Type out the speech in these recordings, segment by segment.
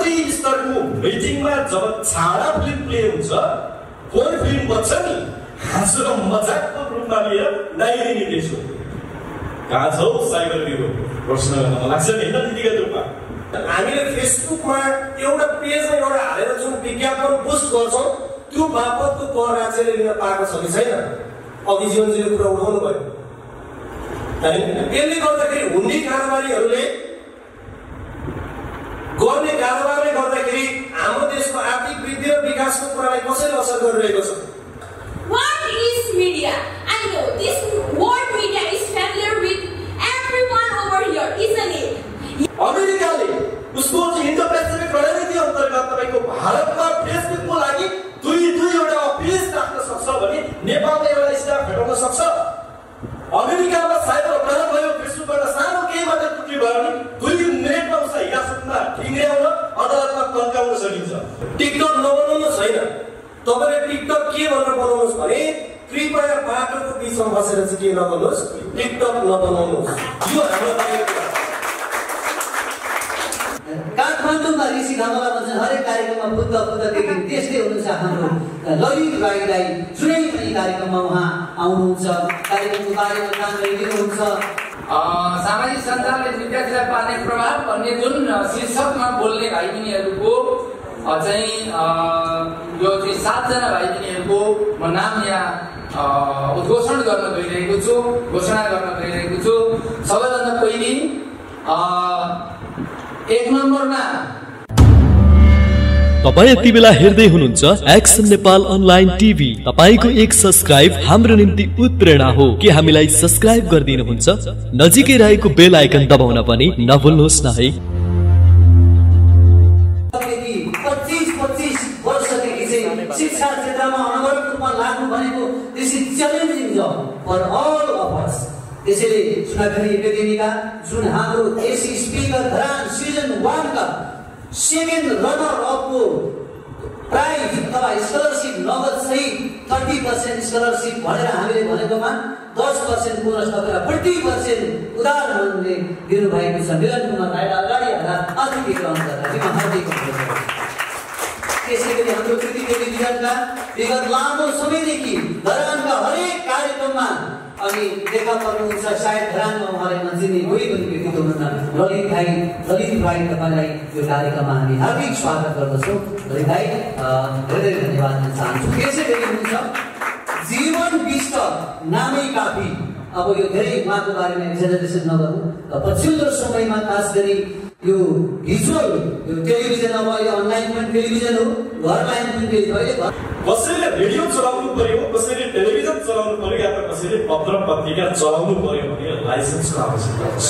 मन्त्री स्तरको मिटिङमा जब छाडा फिल्म प्ले हुन्छ, फोर फिल्म बच्छ नि, हाँसो र मजाकको रूपमा लिएर डायरी निर्देश हो। कहाँ छौ साइबर ब्युरो प्रश्न गर्न मन लाग्छ नि होइन नीतिगत रूपमा। हामीले फेसबुकमा एउटा पेजमा एउटा हालेर जुन विज्ञापन पोस्ट गर्छौँ त्यो बापतको कर राज्यले लिन पाएको छ कि छैन? अघि जीवनजीले कुरा उठाउनु भयो। यसले गर्दाखेरि हुने कारोबारीहरूले गर्ने कारोबारले गर्दाखेरि हाम्रो देशको आर्थिक वृद्धि र विकासको कुरालाई कसरी असर गरिरहेको छ? What is media? I know this word media is familiar with everyone over here, isn't it? अमेरिकाले उसको इन्डो पेसिफिक रणनीति अन्तर्गत तपाईको भारतमा फेसबुकको लागि दुईवटा अफिस राख्न सक्छ भने नेपालमा एउटा स्टाफ भेटाउन सक्छ। अमेरिकामा साइबर अपराध भयो, फेसबुकबाट सानो केहीबाट त्रुटि भयो भने 2 मिनेटमा उसलाई हिरासतमा ठिङ्ग्याउन अदालतमा तन्काउन सकिन्छ। टिकटक नबनाउनु छैन। तपाईले टिकटक के भनेर बनाउनुस् भने कृपया बाटोको बीचमा बसेर चाहिँ के नगर्नुहोस्, टिकटक नबनाउनुहोस्। यो हाम्रो लागि काठमाडौँमा ऋषि धमला भन्छन् हरेक कार्यक्रममा बुद्ध देखिन्। त्यस्तै हुनुहुन्छ हाम्रो ललित राईलाई जुनै पनि कार्यक्रममा उहाँ आउनुहुन्छ, कार्यक्रमको बारेमा जानकारी दिनुहुन्छ। सामाजिक सञ्जालले विद्यार्थीलाई पार्ने प्रभाव भन्ने जुन शीर्षकमा बोल्ने भाइ बहिनीहरूको चाहिँ यो चाहिँ 7 जना भाइ बहिनीहरूको म नाम यहाँ घोषणा गर्न गइरहेको छु। सबैभन्दा पहिले 1 नम्बरमा तपाईं यति बेला हेर्दै हुनुहुन्छ एक्सन नेपाल अनलाइन टिभी। तपाईको एक सब्स्क्राइब हाम्रो निम्ति उत्प्रेरणा हो। के हामीलाई सब्स्क्राइब गरिदिनुहुन्छ? नजिकै रहेको बेल आइकन दबाउन पनि नभुल्नुहोस् न है। 25 वर्षदेखि चाहिँ शिक्षा क्षेत्रमा अनवरत रूपमा लाग्नु भनेको दिस इज च्यालेन्जिङ जब फर अल अफ अस। त्यसैले सुनाखरी एकाडेमीका जुन हाम्रो एसी स्पिकर धरान सिजन 1 का सेकेन्ड रनर अपको प्राइज अथवा स्कलरसिप नगद सहित 30% स्कलरसिप भनेर हामीले भनेकोमा 10% बोनस थपेर 40% उदार मनले दिनुभएको छ। मिलन कुमार राईलाई अगाडि हालेर अतिथि ग्रहण गर्दाखेरि म हार्दिक अनुरोध गर्छु। त्यसैगरी हाम्रो कृति विज्ञानका विगत लामो समयदेखि धरानका हरेक कार्यक्रममा अनि देखा पर्नुहुन्छ, सायद धरानमा उहाँलाई नचिन्ने कोही पनि व्यक्तित्व हुनुहुन्न। ललित भाइ तपाईँलाई यो कार्यक्रममा हामी हार्दिक स्वागत गर्दछौँ। ललित भाइ धेरै धन्यवाद दिन चाहन्छु। त्यसैगरी हुनुहुन्छ जीवन विष्ट नामै काफी। अब यो धेरै उहाँको बारेमा एक्जाजरेसन नगरौँ। पछिल्लो समयमा खास गरी यो भिजुअल यो टेलिभिजन अब यो अनलाइन पनि टेलिभिजन हो, घर लाइन पनि टेलिभिजन। कसैले रेडियो चलाउनु पर्यो, कसैले टेलिभिजन चलाउनु पर्यो या त कसैले पत्र पत्रिका चलाउनु पर्यो भने लाइसेन्सको आवश्यकता पर्छ,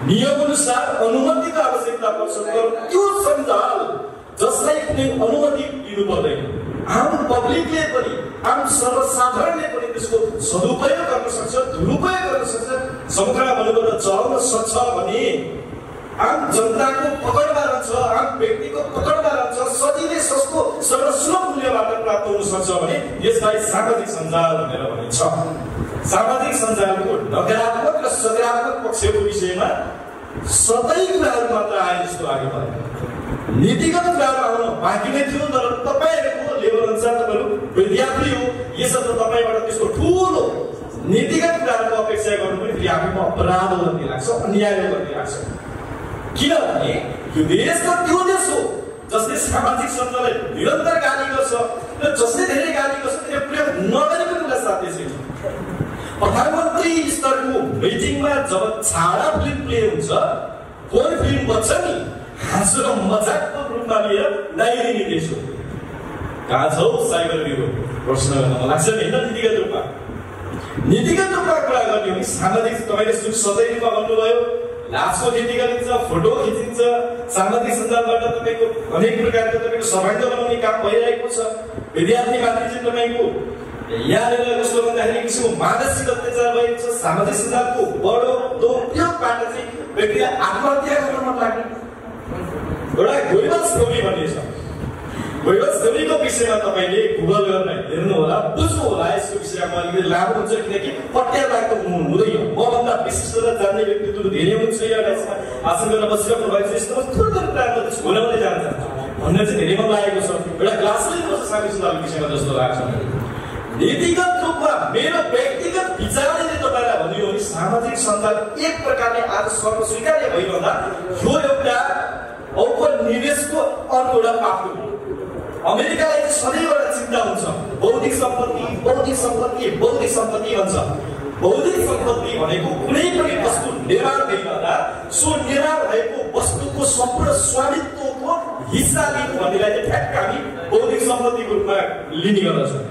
नियम अनुसार अनुमतिको आवश्यकता पर्छ। त्यो सञ्जाल जसलाई कुनै अनुमति दिनु पर्दैन, आम पब्लिकले पनि आम सर्वसाधारणले पनि त्यसको सदुपयोग गर्न सक्छ, दुरुपयोग गर्न सक्छ। समुद्रमा भन्नुभयो चलाउन सक्छ भने आम जनताको पकडमा रहन्छ, आम व्यक्तिको पकडमा रहन्छ, सजिलै सस्तो सर्वसुलभ मूल्यबाट प्राप्त हुन सक्छ भने यसलाई सामाजिक सञ्जाल भनेर भनिन्छ। सामाजिक सञ्जालको नकारात्मक र सकारात्मक पक्षको विषयमा सबै कुराहरू मात्र आए जस्तो लाग्यो मलाई। नीतिगत कुराहरू आउन बाँकी नै थियो, तर तपाईँहरूको लेभल अनुसार तपाईँहरू विद्यार्थी हो, यसर्थ तपाईँबाट त्यसको ठुलो नीतिगत कुराहरूको अपेक्षा गर्नु पनि फेरि आफूमा अपराध हो जति लाग्छ, अन्याय हो जति लाग्छ। किनभने यो देश त त्यो देश हो जसले सामाजिक सञ्जाललाई निरन्तर गाली गर्छ र जसले धेरै गाली गर्छ त्यसले प्रयोग नगरेको कुरा साध्य छैन। प्रधानमन्त्री स्तरको मिटिङमा जब छाडा फिल्म प्ले हुन्छ, फोर फिल्म बच्छ नि, हाँसो र मजाकको रूपमा लिएर डायरी निर्देश हो। कहाँ छौ साइबर ब्युरो प्रश्न गर्न मन लाग्छ नि होइन नीतिगत रूपमा। नीतिगत रूपमा कुरा गर्ने हो भने सामाजिक तपाईँले सधैँ रूपमा भन्नुभयो लासको खेती गरिन्छ, फोटो खिचिन्छ, सामाजिक सञ्जालबाट तपाईँको अनेक प्रकारको तपाईँको सभाङ्ग बनाउने काम भइरहेको छ। विद्यार्थीमाथि चाहिँ तपाईँको यहाँनिर कस्तो भन्दाखेरि किसिमको मानसिक अत्याचार भएको छ। सामाजिक सञ्जालको बढो दुरुपयोगबाट चाहिँ व्यक्तिले आत्महत्या गर्न मन लाग्ने एउटा गोइबल स्टोरी भन्ने छ। गोइबल स्टोरीको विषयमा तपाईँले गुगल गरेर हेर्नु होला, बुझ्नु होला। यसको विषयमा अलिकति लामो हुन्छ किनकि पट्याबाट हुँदैन। मभन्दा विशिष्टता जान्ने व्यक्तित्वहरू धेरै हुन्छ यो देशमा आसन गर्न बसिराख्नु भएको छ। यस्तो थोरै थोरै कुराहरू त छोड्दै जान्छ भन्ने चाहिँ धेरै मन लागेको छ। एउटा क्लासले पर्छ सामाजिक सञ्जालको विषयमा जस्तो लाग्छ। नीतिगत रूपमा मेरो व्यक्तिगत विचारले तपाईँलाई भनियो भने सामाजिक सञ्जाल एक प्रकारले आज सर्वस्वीकार्य भइरहँदा यो एउटा औपनिवेशको अर्को एउटा पाटो हो। अमेरिकालाई चाहिँ सधैँ एउटा चिन्ता हुन्छ बौद्धिक सम्पत्ति बौद्धिक सम्पत्ति बौद्धिक सम्पत्ति भन्छ। बौद्धिक सम्पत्ति भनेको कुनै पनि वस्तु निर्माण भइरहँदा सो निर्माण भएको वस्तुको सम्पूर्ण स्वामित्वको हिस्सा लिनु भन्नेलाई चाहिँ ठ्याक्क हामी बौद्धिक सम्पत्तिको रूपमा लिने गर्दछौँ।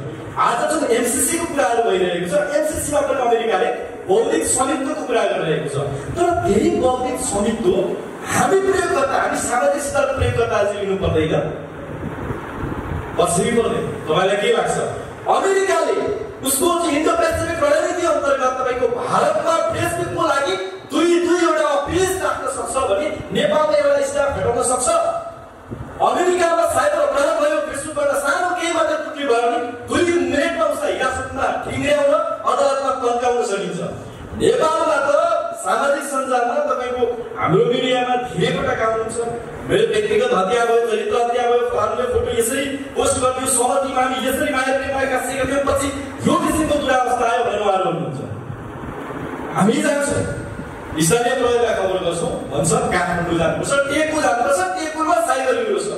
आज जुन एमसिसीको कुराहरू भइरहेको छ एमसिसीमा पनि अमेरिकाले बौद्धिक स्वामित्वको कुरा गरिरहेको छ। तर धेरै बौद्धिक स्वामित्व हामी प्रयोगकर्ता हामी सामाजिक सञ्जाल प्रयोगकर्ता चाहिँ लिनु पर्दैन पछिल्लो पर्ने। तपाईँलाई के लाग्छ अमेरिकाले उसको इन्डो पेसिफिक रणनीति अन्तर्गत तपाईँको भारतमा फेसबुकको लागि दुईवटा अफिस राख्न सक्छ भने नेपालमा एउटा स्टाफ भेटाउन सक्छ। अमेरिकामा साइबर अपराध भयो फेसबुकबाट सानो केहीबाट त्रुटि भयो भने 2 मिनेटमा उसलाई हिरासतमा ठिङ्ग्याउन अदालतमा तन्काउन सकिन्छ। नेपालमा त सामाजिक सञ्जालमा तपाईँको हाम्रो मिडियामा धेरैवटा कानुन छ। मेरो व्यक्तिगत हत्या भयो चरित्र हत्या भयो फलानुले फोटो यसरी पोस्ट गरिदियो सहमतिमा हामी यसरी माया प्रेमका सिकेको पछि यो किसिमको दुरावस्था आयो भनेर उहाँहरू भन्नुहुन्छ। हामी जान्छौँ स्थानीय प्रहरीलाई खबर गर्छौँ भन्छ काठमाडौँ जानुपर्छ टेकु जानुपर्छ टेकुमा साइबर ब्युरो छ।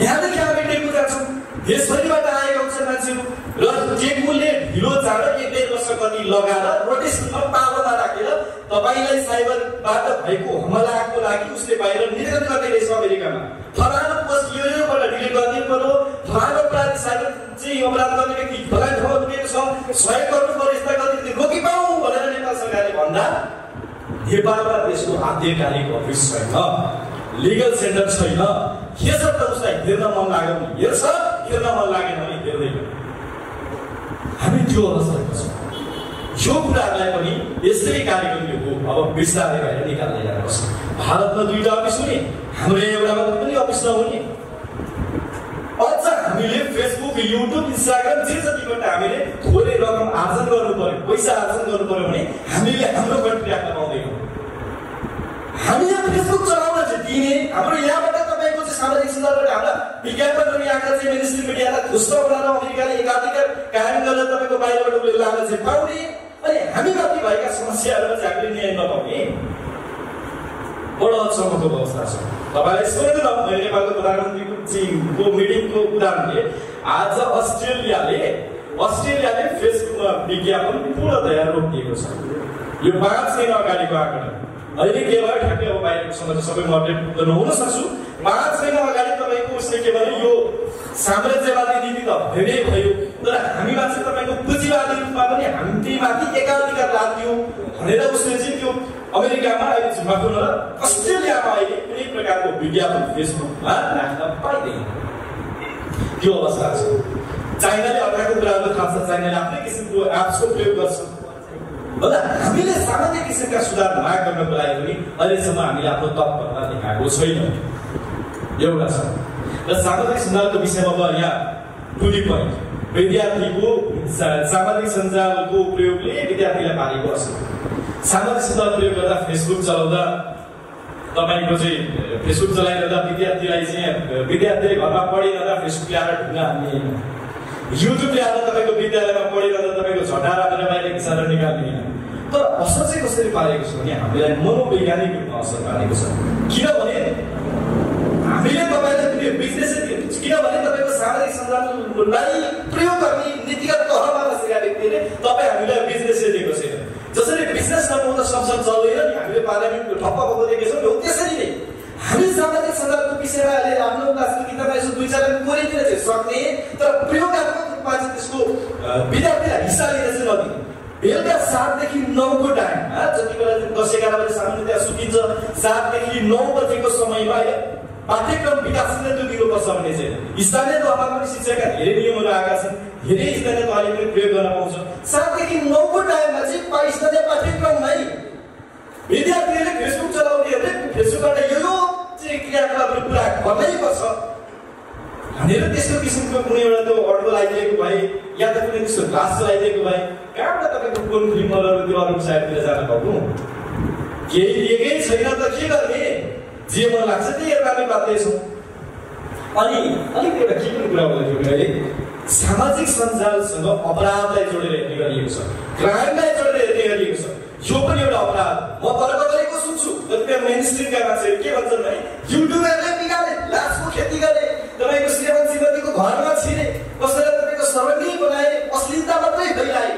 यहाँदेखि हामी टेकु जान्छौँ देशभरिबाट आएका हुन्छन् मान्छेहरू र टेकुले ढिलो चाँडो 1-1.5 वर्ष कति लगाएर नोटिसमा पालोमा राखेर तपाईँलाई साइबरबाट भएको हमलाको लागि उसले बाहिर निर्गत गर्ने रहेछ अमेरिकामा। फलानु पोस्ट योबाट डिलिट गरिदिनु पर्यो फलानु अपराधी साइबर चाहिँ अपराध गर्ने व्यक्ति फलानु ठाउँमा पुगेको छ सहयोग गर्नु पर्यो यस्ता गतिविधि रोकिपाउँ भनेर नेपाल सरकारले भन्दा नेपालमा त्यसको आधिकारिक अफिस छैन लिगल सेन्टर छैन। यसर्थ उसलाई हेर्न मन लाग्यो भने हेर्छ हेर्न मन लागेन भने हेर्दैन। हामी त्यो अवस्थामा छौँ। यो कुराहरूलाई पनि यसै कार्यक्रमले हो अब बिस्तारै भएर निकाल्दै जाएको छ। भारतमा 2टा अफिस हुने हाम्रो एउटा मात्र पनि अफिस नहुने। अझ हामीले फेसबुक युट्युब इन्स्टाग्राम जे जतिबाट हामीले थोरै रकम आर्जन गर्नु पर्यो पैसा आर्जन गर्नु पर्यो भने हामीले हाम्रो कन्ट्री राख्न पाउँदैनौँ। हामी यहाँ फेसबुक चलाउन चाहिँ दिने हाम्रो यहाँबाट तपाईँको चाहिँ सामाजिक सञ्जालबाट हाम्रा विज्ञापनहरू यहाँका चाहिँ मेनस्ट्रिम मिडियालाई ध्वस्त बनाएर अमेरिकाले एकाधिकार कायम गरेर तपाईँको बाहिरबाट उसले लान चाहिँ पाउने अनि हामी माथि भएका समस्याहरूमा चाहिँ हामीले न्याय नपाउने बडो अचम्मको अवस्था छ। तपाईँलाई सोध्नु न मैले नेपालको प्रधानमन्त्रीको मिटिङको उदाहरणले आज अस्ट्रेलियाले फेसबुकमा विज्ञापन पूर्णतया रोकिएको छ। यो 5 महिना अगाडिको आँकडा अहिले के भयो ठ्याक्कै अब बाहिरको समाज सबै म अपडेट गर्न हुन सक्छु। 5 महिना अगाडि तपाईँको उसले के भन्यो यो साम्राज्यवादी नीति त धेरै भयो तर हामीमा चाहिँ तपाईँको पुँजीवादी रूपमा पनि हामीमाथि एकाधिकार लाग्यो भनेर उसले चाहिँ त्यो अमेरिकामा अहिले झुमाखुन र अस्ट्रेलियामा अहिले कुनै प्रकारको विज्ञापन फेसबुकमा राख्न पाइँदैन त्यो अवस्था छ। चाइनाले अर्काको कुराहरू थाहा छ चाइनाले आफ्नै किसिमको एप्सको प्रयोग गर्छ। हामीले सामान्य किसिमका सुधार माग गर्नको लागि पनि अहिलेसम्म हामीले आफ्नो तत्परता देखाएको छैन एउटा छ। र सामाजिक सञ्जालको विषयमा म यहाँ टु द पोइन्ट विद्यार्थीको सामाजिक सञ्जालको प्रयोगले विद्यार्थीलाई पारेको असर। सामाजिक सञ्जाल प्रयोग गर्दा फेसबुक चलाउँदा तपाईँको चाहिँ फेसबुक चलाइरहँदा विद्यार्थीले घरमा पढिरहँदा फेसबुक ल्याएर ढुङ्गा हान्ने युट्युब ल्याएर तपाईँको विद्यालयमा पढिरहँदा तपाईँको झट्टा राखेर बाहिर खिचाएर निकाल्ने। तर असर चाहिँ कसरी पारेको छ भने हामीलाई मनोवैज्ञानिक रूपमा असर पारेको छ। किनभने हामीले तपाईँलाई त्यो बिजनेसै दिएको छ किनभने तपाईँको सामाजिक सञ्जाललाई प्रयोग गर्ने नीतिगत तहमा बसेका व्यक्तिले तपाईँ हामीलाई बिजनेसै दिएको छैन। जसरी बिजनेस नपाउँदा संसार चल्दैन नि हामीले पार्लियामेन्टको ठप्प भएको देखेछौँ हो त्यसरी नै हामी सामाजिक सञ्जालको विषयमा अहिले आफ्नो क्लासको किताबमा यसो 2-4 कोरिदिन चाहिँ सक्ने तर प्रयोगत्मक रूपमा चाहिँ त्यसको विद्यार्थीलाई हिस्सा लिन चाहिँ नदिने। बेलुका 7 देखि 9 को टाइम जति बेला 10-11 बजे सामान्य त्यहाँ सुतिन्छ 7 देखि 9 बजेको समयमा पाठ्यक्रम विकासले त्यो दिनुपर्छ भन्ने चाहिँ स्थानीय तहमा पनि शिक्षाका धेरै नियमहरू आएका छन् धेरै स्थानीय तहले पनि प्रयोग गर्न पाउँछ। 7 देखि 9 को टाइममा चाहिँ स्थानीय पाठ्यक्रममै विद्यार्थीहरूले फेसबुक चलाउनेहरूले फेसबुकबाट यो चाहिँ क्रियाकलापहरू पुरा गर्नै पर्छ भनेर त्यस्तो किसिमको कुनै एउटा त्यो अर्को लगाइदिएको भए या त कुनै त्यस्तो क्लास चलाइदिएको भए कहाँबाट तपाईँको कुन फिल्महरू त्यो अरू साइडतिर जानु भएको केही लिएकै छैन त के गर्ने जे मन लाग्छ त्यही हेरेर हामी बाध्य छौँ। अनि अलिक एउटा के पनि कुरा गर्दैछु अहिले सामाजिक सञ्जालसँग अपराधलाई जोडेर हेर्ने गरिएको छ, क्राइमलाई जोडेर हेर्ने गरिएको छ। यो पनि एउटा अपराध। म तर्क गरेको सुन्छु कतिपय मेन स्ट्रिमका मान्छेहरू के भन्छन् भने युट्युबरले बिगारे, लासको खेती गरे, तपाईँको श्रीमान श्रीमतीको घरमा छिरे, कसैलाई तपाईँको सर्वनीय बनाए, अश्लीलता मात्रै फैलाए।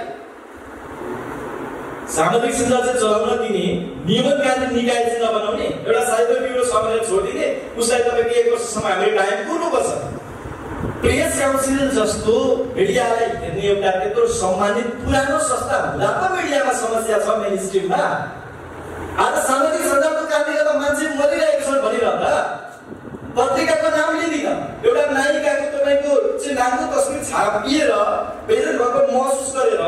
सामाजिक सञ्जाल चाहिँ चलाउन दिने, नियमनकारी निकाय चाहिँ नबनाउने, एउटा साइबर ब्युरो सबैलाई छोडिदिने, उसलाई तपाईँको 1 वर्षसम्म हामीले टाइम कुर्नुपर्छ। प्रेस काउन्सिल जस्तो मिडियालाई हेर्ने एउटा त्यत्रो सम्मानित पुरानो संस्था हुँदा त मिडियामा समस्या छ मेन स्ट्रिममा। आज सामाजिक सञ्जालको कारणले गर्दा मान्छे मरिरहेको छन् भनिरहँदा पत्रिकाको नाम लिँदिन, एउटा नायिकाको तपाईँको चाहिँ नामको तस्बिर छापिएर पेजेन्ट भएको महसुस गरेर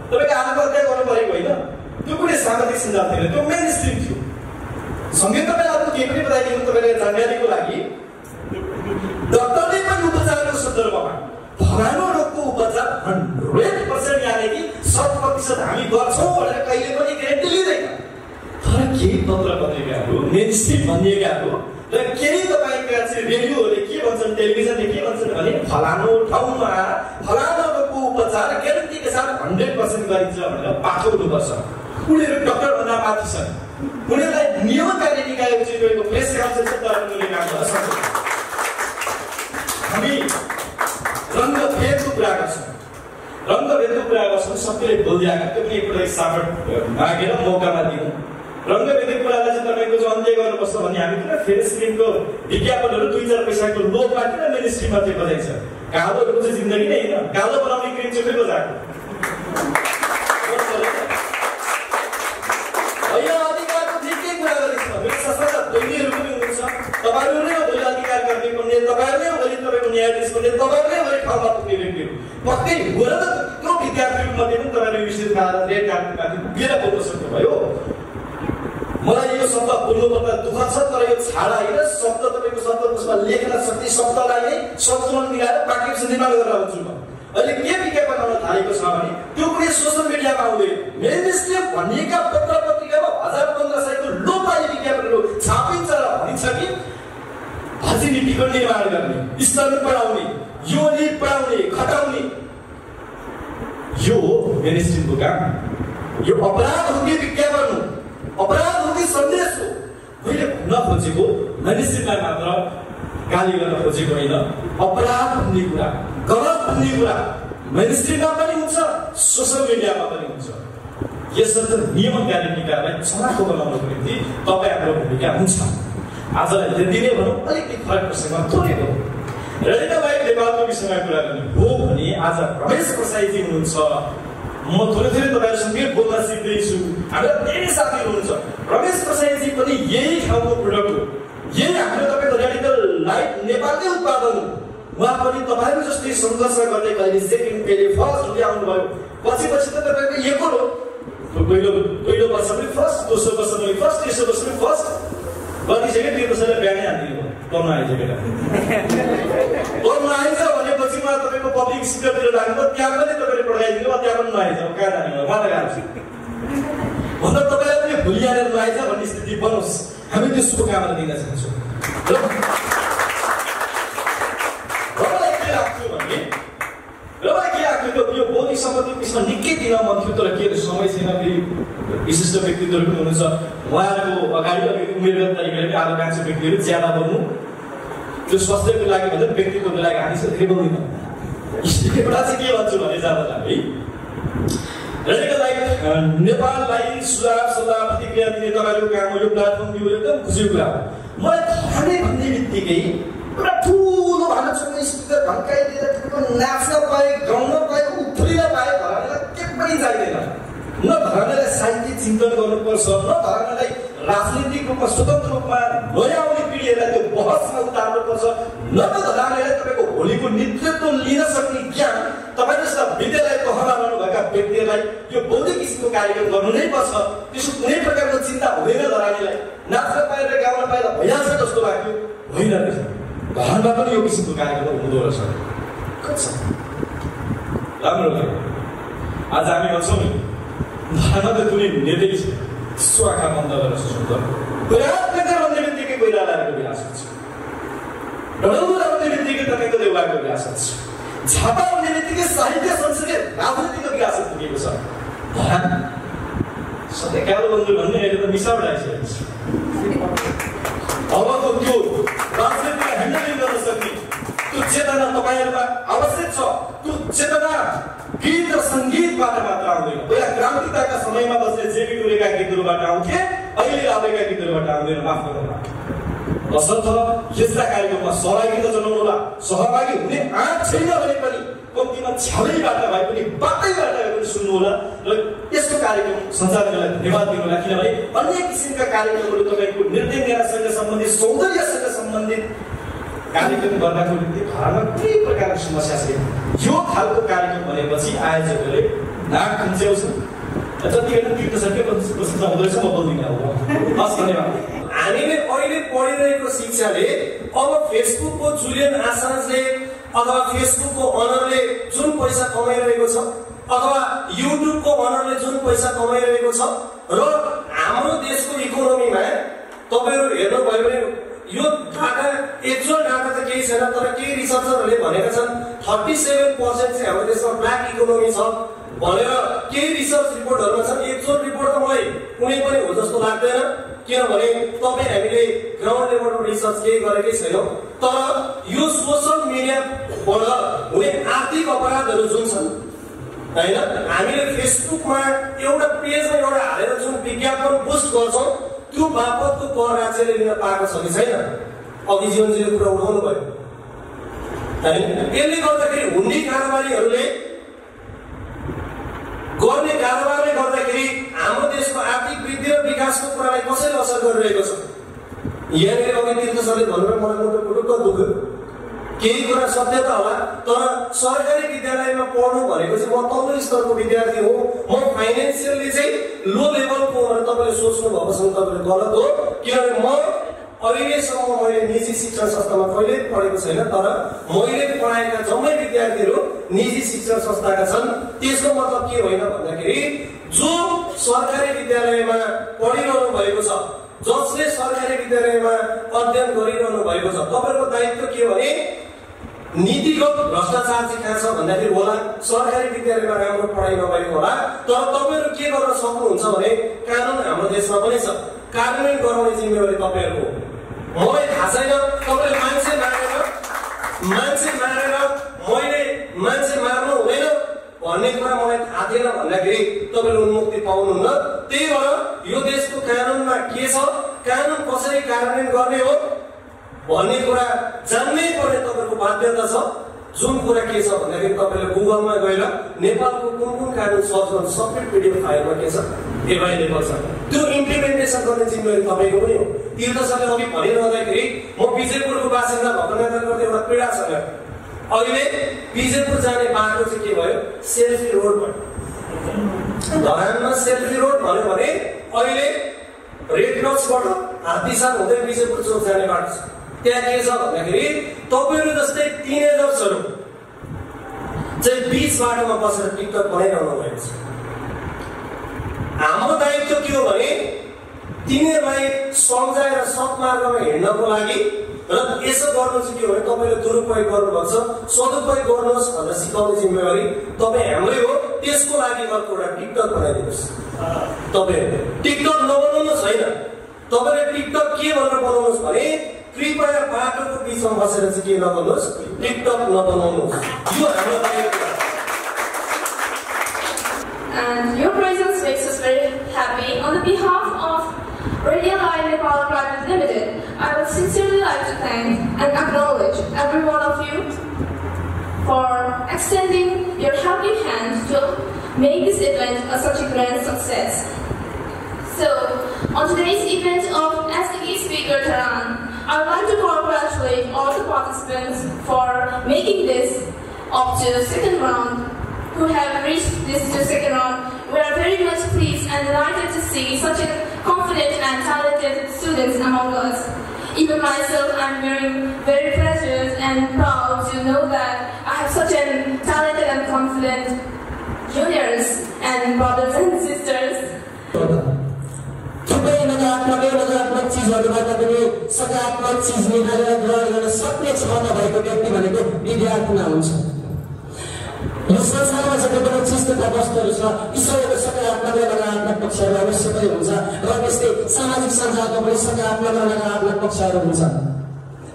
तपाईँको आत्महत्या गर्नु परेको होइन। त्यो कुनै सामाजिक सञ्जाल थिएन, त्यो मेन स्ट्रिम थियो। सँगै तपाईँ अर्को के पनि बताइदिनु तपाईँलाई जानकारीको लागि, डाक्टरले पनि उपचारको सन्दर्भमा फलानु रोगको उपचार 100% यानि कि 100% हामी गर्छौँ भनेर कहिले पनि ग्यारेन्टी लिँदैन। तर केही पत्र पत्रिकाहरू मेन स्ट्रिम भनिएकाहरू र केही तपाईँका चाहिँ रेडियोहरूले के भन्छन्, टेलिभिजनले के भन्छन् भने फलानु ठाउँमा फलानु रोगको उपचार ग्यारेन्टीका साथ 100% गरिन्छ भनेर पाठाउनुपर्छ। उनीहरू डाक्टरभन्दा माथि छन्, उनीहरूलाई नियमनकारी निकायको चाहिँ प्रेस काउन्सिल छ, तर उनीहरूले काम गर्न सक्दैन। हामी रङ्गभेदको कुरा गर्छौँ, रङ्गभेदको कुरा गर्छौँ, सबैले बोलिरहेको त्यो पनि एकपल्ट सापट मागेर मौकामा दिउँ। रङ्गभेदको कुरालाई चाहिँ तपाईँको चाहिँ अन्त्य गर्नुपर्छ भने हामी किन फेरि स्क्रिनको विज्ञापनहरू 2-4 पैसाको लोभमा किन मेन स्ट्रिममा चाहिँ बजाइन्छ? कालोहरूको चाहिँ जिन्दगी नै होइन, कालो बनाउने क्रिम चाहिँ फेरि बजाएको अधिकारको ठिकै कुरा गरेको छ। मेरो सशक्त बहिनीहरू पनि हुनुहुन्छ, तपाईँहरू नै हो भोलि अधिकार गर्ने बन्ने, तपाईँहरू नै हो भोलि तपाईँको न्यायाधीश बन्ने, तपाईँहरू नै भोलि ठाउँमा पुग्ने व्यक्तिहरू। पक्कै हो र त त्यो विद्यार्थीहरूमध्ये पनि तपाईँले विशेषमा रेड कार्डमाथि पुगेर बोल्न सक्नुभयो। मलाई यो शब्द बोल्नुपर्दा दुःख छ, तर यो छाडा होइन, शब्द तपाईँको शब्दकोशमा लेख्न सक्ने शब्दलाई नै सन्तुलन मिलाएर वाक्यांश निर्माण गरेर आउँछु म। अहिले के विज्ञापन आउन थालेको छ भने त्यो कुनै सोसल मिडियामा आउँदैन। मेन स्ट्रिम भनिएका पत्र पत्रिकामा 1000-1500को लोकपाली विज्ञापनहरू छापिन्छ र भनिन्छ कि भाजी नीतिको निर्माण गर्ने, स्तरमा पढाउने, योनि पढाउने, खटाउने। यो मेन स्ट्रिमको काम, यो अपराध हुने विज्ञापन हो, अपराध हुने सन्देश हो। मैले भन्न खोजेको मेन स्ट्रिमलाई मात्र गाली गर्न खोजेको होइन, अपराध हुने कुरा, गलत हुने कुरा मेन स्ट्रिममा पनि हुन्छ, सोसल मिडियामा पनि हुन्छ। यसर्थ नियमनकारी निकायलाई चलाखो बनाउनको निम्ति तपाईँ हाम्रो भूमिका हुन्छ। आजलाई त्यति नै भनौँ, अलिकति फरक प्रसङ्गमा तोडेको रेडिका बाहेक नेपालको विषयमा कुरा गर्ने हो भने आज रमेश प्रसाईजी हुनुहुन्छ। म थोरै तपाईँहरूसँगै बोल्न सिक्दैछु, हाम्रा धेरै साथीहरू हुनुहुन्छ। रमेश प्रसाईजी पनि यही ठाउँको प्रोडक्ट हो, यही हाम्रो तपाईँको रेडिकल लाइफ नेपालकै उत्पादन हो। उहाँ पनि तपाईँहरू जस्तै सङ्घर्ष गर्दै कहिले सेकेन्ड, कहिले फर्स्ट हुँदै आउनुभयो। पछि त तपाईँको एकोर हो, पहिलो वर्ष पनि फर्स्ट, दोस्रो वर्ष पनि फर्स्ट, तेस्रो वर्ष पनि फर्स्ट गरिसक्यो। त्यो वर्षलाई बिहानै हानिदिनु भयो, पढ्न आइन्छ केटा पढ्न आइन्छ भनेपछि उहाँ तपाईँको पब्लिक स्कुलतिर लाग्नुभयो, त्यहाँ पनि तपाईँले पढाइदिनु भयो, त्यहाँ पनि नआइन्छ, कहाँ जाने भयो उहाँ त गाह्रो छ भन्दा तपाईँलाई पनि भोलि आएर नआइन्छ भन्ने स्थिति बनोस्, हामी त्यो शुभकामना दिन चाहन्छौँ। यो बौद्धिक सम्पत्तिको विषयमा निकै दिन मन थियो, तर के समय छैन। फेरि विशिष्ट व्यक्तित्वहरू पनि हुनुहुन्छ, उहाँहरूको अगाडि अलिकति उमेरगत तरिकाले आकांक्षी व्यक्तिहरू ज्यादा बोल्नु त्यो स्वास्थ्यको लागि भन्दा व्यक्तित्वको लागि हामी चाहिँ धेरै बोल्दिनँ। एउटा चाहिँ के भन्छु भने जाँदा है रेडिकल लाइफ नेपाललाई सुझाव सल्लाह प्रतिक्रिया दिने तपाईँहरूको काम हो, यो प्लेटफर्म दियो, एकदम खुसीको कुरा हो। मलाई थाहा भन्ने बित्तिकै एउटा ठुलो भाषासँग स्पिकर भड्काइदिएर नाच्न पाए, गाउन पाए, उफ्रिन पाए, धरानीलाई के पनि चाहिँदैन। न धरानीलाई साहित्य चिन्तन गर्नुपर्छ, न धरानीलाई राजनीतिक रूपमा स्वतन्त्र रूपमा नयाँ आउने पिँढीहरूलाई त्यो बहसमा उतार्नुपर्छ, न त धरानीलाई तपाईँको भोलिको नेतृत्व लिन सक्ने ज्ञान तपाईँ जस्ता विद्यालय तहमा रहनुभएका व्यक्तिहरूलाई यो बौद्धिक किसिमको कार्यक्रम गर्नु नै पर्छ। त्यसो कुनै प्रकारको चिन्ता हुँदैन। धरानीलाई नाच्न पाएर गाउन पाएर भइहाल्छ जस्तो लाग्यो, होइन रहेछ। घरमा पनि यो किसिमको कार्यक्रम हुँदो रहेछ, राम्रो लाग्यो। आज हामी भन्छौँ नि धर्म त कुनै नेतैले छैन त्यसो आँखा बन्द गरेर सोच्नु कोइराला भन्ने बित्तिकै कोइरालाको विनाश हुन्छ डडौरा भन्ने बित्तिकै तपाईँको देउलाको विनाश हुन्छ झापा भन्ने बित्तिकै साहित्य संस्कृति राजनीतिको विकास पुगेको छ सत्यकाल बन्धु भन्ने अहिले त मिसावट आइसकेको छ अबको त्यो राजनीतिलाई ह्यान्डलिङ गर्न सक्ने त्यो चेतना तपाईँहरूमा आवश्यक छ त्यो चेतना गीत र सङ्गीतबाट मात्र आउँदैन पहिला क्रान्तिकाका समयमा बस्ने जेबी टोलेका गीतहरूबाट आउँथे अहिले आवेका गीतहरूबाट आउँदैन माफ गर्नुहोला तसर्थ यस्ता कार्यक्रममा सहभागिता जनाउनु होला सहभागी हुने आँट छैन भने पनि कम्तीमा छालैबाट भए पनि बाटैबाट भए पनि सुन्नु होला र यस्तो कार्यक्रम सञ्चालकलाई धन्यवाद दिनु होला किनभने अन्य किसिमका कार्यक्रमहरू तपाईँको नृत्यसँग सम्बन्धित सौन्दर्यसँग सम्बन्धित कार्यक्रम गर्नको निम्ति घरमा कुनै प्रकारको समस्या छैन यो खालको कार्यक्रम भनेपछि आयोजकहरूले नाक खुम्च्याउँछ जतिखेर तीर्थ सके प्रशंसा हुँदैछ म बोल्दिनँ अब हस् धन्यवाद हामीले अहिले पढिरहेको शिक्षाले अब फेसबुकको जुलियन आसान्जले अथवा फेसबुकको अनरले जुन पैसा कमाइरहेको छ अथवा युट्युबको अनरले जुन पैसा कमाइरहेको छ र हाम्रो देशको इकोनोमीमा तपाईँहरू हेर्नुभयो भने यो डाटा एक्चुअल डाटा त केही छैन तर केही रिसर्चरहरूले भनेका छन् 37% चाहिँ हाम्रो देशमा ब्ल्याक इकोनोमी छ भनेर केही रिसर्च रिपोर्टहरूमा छन् एक्चुअल रिपोर्ट त मलाई कुनै पनि हो जस्तो लाग्दैन किनभने तपाईँ हामीले ग्राउन्ड लेभलको रिसर्च केही गरेकै छैनौँ तर यो सोसल मिडियाबाट हुने आर्थिक अपराधहरू जुन छन् होइन हामीले फेसबुकमा एउटा पेजमा एउटा हालेर जुन विज्ञापन पोस्ट गर्छौँ त्यो बापतको कर राज्यले लिन पाएको छ कि छैन अघि जीवनजीले कुरा उठाउनु भयो होइन यसले गर्दाखेरि हुन्डी कारोबारीहरूले गर्ने कारोबारले गर्दाखेरि हाम्रो देशको आर्थिक वृद्धि र विकासको कुरालाई कसरी असर गरिरहेको छ यहाँनिर अघि तीर्थ सरले भन्नुभयो मलाई मुटुक दुख्यो केही कुरा सत्य त होला तर सरकारी विद्यालयमा पढ्नु भनेको चाहिँ म तल्लो स्तरको विद्यार्थी हो म फाइनेन्सियली चाहिँ लो लेभलको भनेर तपाईँले सोच्नु भएको छ तपाईँले गलत हो किनभने म अहिलेसम्म मैले निजी शिक्षण संस्थामा कहिल्यै पढेको छैन तर मैले पढाएका जम्मै विद्यार्थीहरू निजी शिक्षण संस्थाका छन् त्यसको मतलब के होइन भन्दाखेरि जो सरकारी विद्यालयमा पढिरहनु भएको छ जसले सरकारी विद्यालयमा अध्ययन गरिरहनु भएको छ तपाईँको दायित्व के भने नीतिगत भ्रष्टाचार चाहिँ कहाँ छ भन्दाखेरि होला सरकारी विद्यालयमा राम्रो पढाइ नभएको होला तर तपाईँहरू के गर्न सक्नुहुन्छ भने कानुन हाम्रो देशमा पनि छ कार्यान्वयन गराउने जिम्मेवारी तपाईँहरूको मलाई थाहा छैन तपाईँले मान्छे मारेर मैले मान्छे मार्नु हुँदैन भन्ने कुरा मलाई थाहा थिएन भन्दाखेरि तपाईँले उन्मुक्ति पाउनुहुन्न त्यही भएर यो देशको कानुनमा के छ कानुन कसरी कार्यान्वयन गर्ने हो भन्ने कुरा जान्नै पर्ने तपाईँको बाध्यता छ जुन कुरा के छ भन्दाखेरि तपाईँले गुगलमा गएर नेपालको कुन कुन कानुन सर्च गर्नु सबै पिडिएफ फाइलमा के छ एभाइलेबल छ त्यो इम्प्लिमेन्टेसन गर्ने जिम्मेवारी तपाईँको पनि हो तीर्थ सरले अघि भनिरहँदाखेरि म विजयपुरको बासिन्दा भएको नाताले गर्दा एउटा पीडा छ अहिले विजयपुर जाने बाटो चाहिँ के भयो सेल्फी रोड भयो धरानमा सेल्फी रोड भन्यो भने अहिले रेड क्रसबाट हात्तीसार हुँदै विजयपुर चोक जाने बाटो छ त्यहाँ के छ भन्दाखेरि तपाईँहरू जस्तै टिनेजर्सहरू चाहिँ बीच बाटोमा बसेर टिकटक बनाइरहनु भएको छ हाम्रो दायित्व के हो भने तिनीहरूलाई सम्झाएर सत्मार्गमा हिँड्नको लागि र यसो गर्नु चाहिँ के हो भने तपाईँले दुरुपयोग गर्नुभएको छ सदुपयोग गर्नुहोस् भनेर सिकाउने जिम्मेवारी तपाईँ हाम्रै हो त्यसको लागि अर्को एउटा टिकटक बनाइदिनुहोस् तपाईँहरूले टिकटक नबनाउनुहोस् होइन तपाईँले टिकटक के भनेर बनाउनुहोस् भने कृपया बाटोको बिचमा बसेर चाहिँ के नगर्नुहोस् टिकटक नबनाउनुहोस् यो हाम्रो दायित्व हो And your presence makes us very happy. On the behalf of Radio Live Nepal Private Limited, I would sincerely like to thank and acknowledge every one of you for extending your helping hand to make this event such a grand success. So, on today's event of SDG Speaker Taran, I would like to congratulate all the participants for making this up to second round. Who have reached this second round. We are very much pleased and delighted to see such a confident and talented students among us. Even myself, I'm very pleased and proud to know that I have such a talented and confident juniors and brothers and sisters. थुप्रै नकारात्मक चिजहरूबाट पनि सकारात्मक चिज निकालेर ग्रहण गर्न सक्ने क्षमता भएको व्यक्ति भनेको विद्यार्थीमा हुन्छ। यो संसारमा जति पनि चिज तथा वस्तुहरू छ ती सबैको सकारात्मक र नकारात्मक पक्षहरू अवश्य पनि हुन्छ र त्यस्तै सामाजिक सञ्जालको पनि सकारात्मक र नकारात्मक पक्षहरू हुन्छ।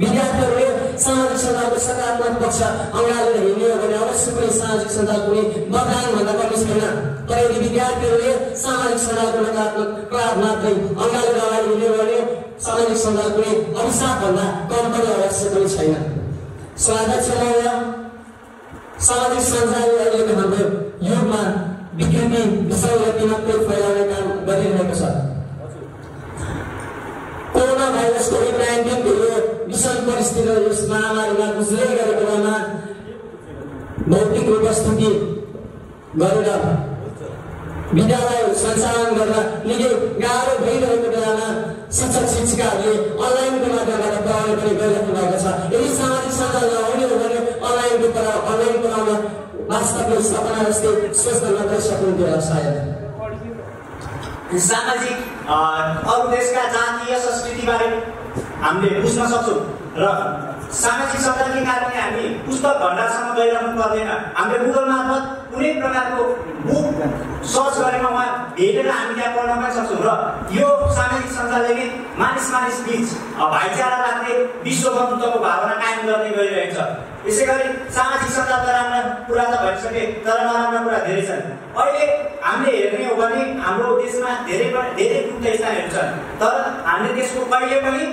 विद्यार्थीहरूले सामाजिक सञ्जालको सकारात्मक पक्ष अँगालेर हिँड्यो भने अवश्य पनि सामाजिक सञ्जाल कुनै वरदान भन्दा पनि छैन। तर यदि विद्यार्थीहरूले सामाजिक सञ्जालको नकारात्मक प्रभाव मात्रै अँगालेर अगाडि हिँड्यो भने सामाजिक सञ्जाल कुनै अभिशाप भन्दा कम पनि अवश्य पनि छैन। स्वागत छ महोदय। सामाजिक सञ्जालले अहिलेको हाम्रो युगमा विकृति विसङ्गति मात्रै फैलाउने काम गरिरहेको छ। कोरोना भाइरस कोभिड-19 को यो विषम परिस्थिति र यस महामारीमा गुज्रै गरेको बेलामा भौतिक उपस्थिति गरेर विद्यालय सञ्चालन गर्न निकै गाह्रो भइरहेको बेलामा शिक्षक शिक्षिकाहरूले अनलाइनको माध्यमबाट पढाउने पनि गरिराख्नु भएको छ। यदि सामाजिक सञ्जाल नहुने हो भने अनलाइन पढाउन वास्तवमा सपना जस्तै सोच्न मात्रै सकिन्थ्यो होला सायद। सामाजिक अरू देशका जातीय संस्कृतिबारे हामीले बुझ्न सक्छौँ र सामाजिक सञ्जालकै कारणले हामी पुस्तक भण्डारसम्म गइरहनु पर्दैन। हामीले गुगल मार्फत कुनै प्रकारको बुक सर्च गरेर वहाँ भेटेर हामी त्यहाँ पढ्न पनि सक्छौँ र यो सामाजिक सञ्जालले नै मानिस बीच भाइचारा राख्ने विश्व बन्धुत्वको भावना कायम गर्दै गइरहेको छ। यसै गरी सामाजिक सञ्जालका राम्रो कुरा त भइसके तर नराम्रो कुरा धेरै छन्। अहिले हामीले हेर्ने हो भने हाम्रो देशमा धेरै गुप्त स्थानहरू छन् तर हामीले त्यसको कहिले पनि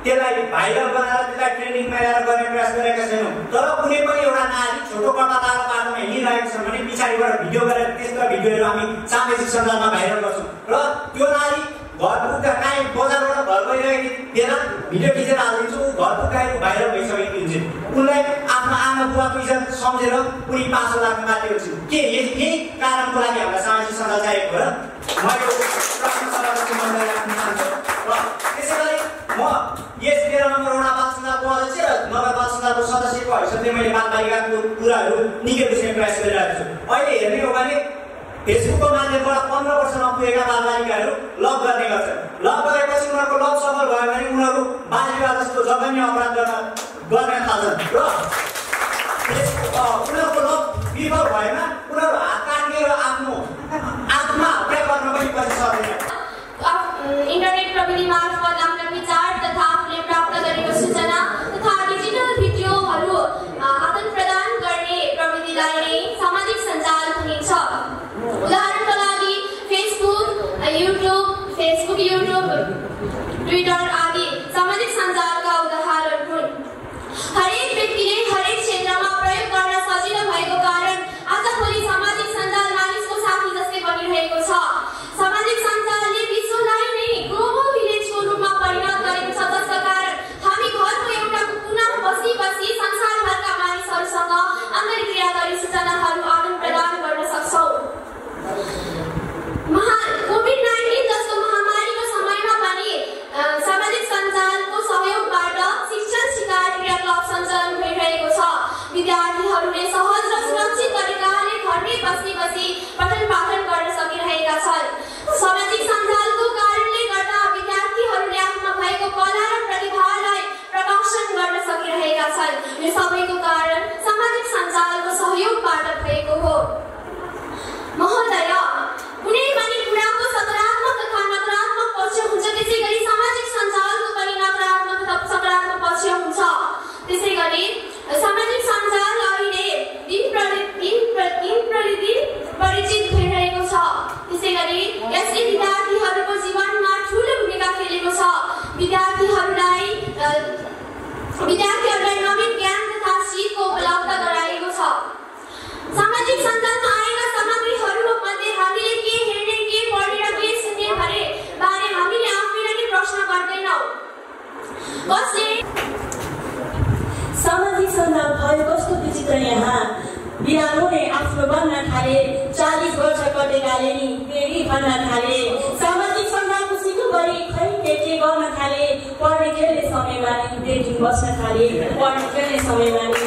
त्यसलाई भाइरल बनाएर त्यसलाई ट्रेन्डिङमा ल्याएर गर्ने प्रयास गरेका छैनौँ। तर कुनै पनि एउटा नारी छोटो कट्टा तारो बाटोमा हिँडिरहेको छ भने पछाडिबाट भिडियो गरेर त्यसका भिडियोहरू हामी सामाजिक सञ्जालमा भाइरल गर्छौँ र त्यो नारी घर पुग्दा काहीँ बजारबाट घर गइरहेकी बेला भिडियो खिचेर हालिदिन्छु ऊ घर पुग्दाखेरि भाइरल भइसकेकी हुन्छ। उनलाई आफ्नो आमा बुवाको इज्जत सम्झेर उनी पासो लाग्न बाध्य हुन्छ। के यही कारणको लागि हामीलाई सामाजिक सञ्जाल चाहिएको हो र म यो प्रश्न सभाको मनमा राख्न चाहन्छु। र त्यसै गरी म यस 13 नम्बर वडा बाल सञ्जालको अध्यक्ष र नगर बाल सञ्जालको सदस्यको हैसियतले मैले बालबालिकाको कुराहरू निकै बुझ्ने प्रयास गरिरहेको छु। अहिले हेर्ने हो भने फेसबुकको माध्यमबाट 15 वर्ष नपुगेका बालबालिकाहरू लभ गर्ने गर्छन्। लभ गरेपछि उनीहरूको लभ सफल भयो भने उनीहरू बाल विवाह जस्तो जघन्य अपराध गर्न थाल्छन् र उनीहरूको लभ विफल भएमा उनीहरू हात काटेर आफ्नो आत्मा हत्या गर्न पनि पछि सक्दैन। इन्टरनेट प्रविधि मार्फत आफ्ना विचार तथा आफूले प्राप्त गरेको सूचना तथा डिजिटल भिडियोहरू आदान प्रदान गर्ने प्रविधिलाई नै सामाजिक सञ्जाल भनिन्छ। उदाहरणका लागि फेसबुक, युट्युब, ट्विटर आदि सामाजिक सञ्जालका उदाहरण हुन्। हरेक व्यक्तिले हरेक क्षेत्रमा प्रयोग गर्न सजिलो भएको कारण आजभोलि सामाजिक सञ्जाल मानिसको साथी जस्तै बनिरहेको छ। सामाजिक सञ्जालले विश्वलाई नै ग्लोबल भिलेजको रूपमा परिणत गरेको छ जसका कारण हामी घरको एउटा कुनामा बसी संसारभरका मानिसहरूसँग अन्तर्क्रिया गरी सूचनाहरू आदान प्रदान गर्न सक्छौँ। कोभिड-19 जस्तो महामारीको समयमा पनि सामाजिक सञ्जालको सहयोगबाट शिक्षण शिकार क्रियाकलाप सञ्चालन भइरहेको छ। विद्यार्थीहरूले सहज र सुरक्षित तरिकाले घरमै बसी पठन पाठन गर्न सकिरहेका छन्। सामाजिक सञ्जालको कारणले गर्दा विद्यार्थीहरूले आफ्ना भएको कला र प्रतिभालाई प्रदर्शन गर्न सकिरहेका छन्। यो सबैको कारण सामाजिक सञ्जालको सहयोगबाट भएको हो। महोदय, कुनै पनि कुराको सकारात्मक तथा नकारात्मक पक्ष हुन्छ, त्यसै गरी सामाजिक सञ्जालको पनि नकारात्मक तथा सकारात्मक पक्ष हुन्छ। त्यसै गरी सामाजिक सञ्जाल अहिले दिन प्रतिदिन परिचित भइरहेको छ। त्यसै गरी यसले विद्यार्थीहरूको जीवनमा ठुलो भूमिका खेलेको छ। विद्यार्थीहरूलाई नवीन ज्ञान तथा सिपको उपलब्ध गराएको छ। सामाजिक सञ्जालमा आएका सामग्रीहरू मध्ये हामीले के हेर्ने, के पढ्ने र के सुन्ने बारे हामीले आफैलाई नै प्रश्न गर्दैनौँ। सामाजिक सञ्जाल भयो कस्तो विचित्र। यहाँ बिरालो नै आफ्नो बन्न थाले, 40 वर्ष कटेकाले नि फेरि भन्न थाले। सामाजिक सञ्जालको सिधो गरी खै के गर्न थाले। पढ्ने खेल्ने समयमा नि डेटिङ बस्न थाले, पढ्ने खेल्ने समयमा नि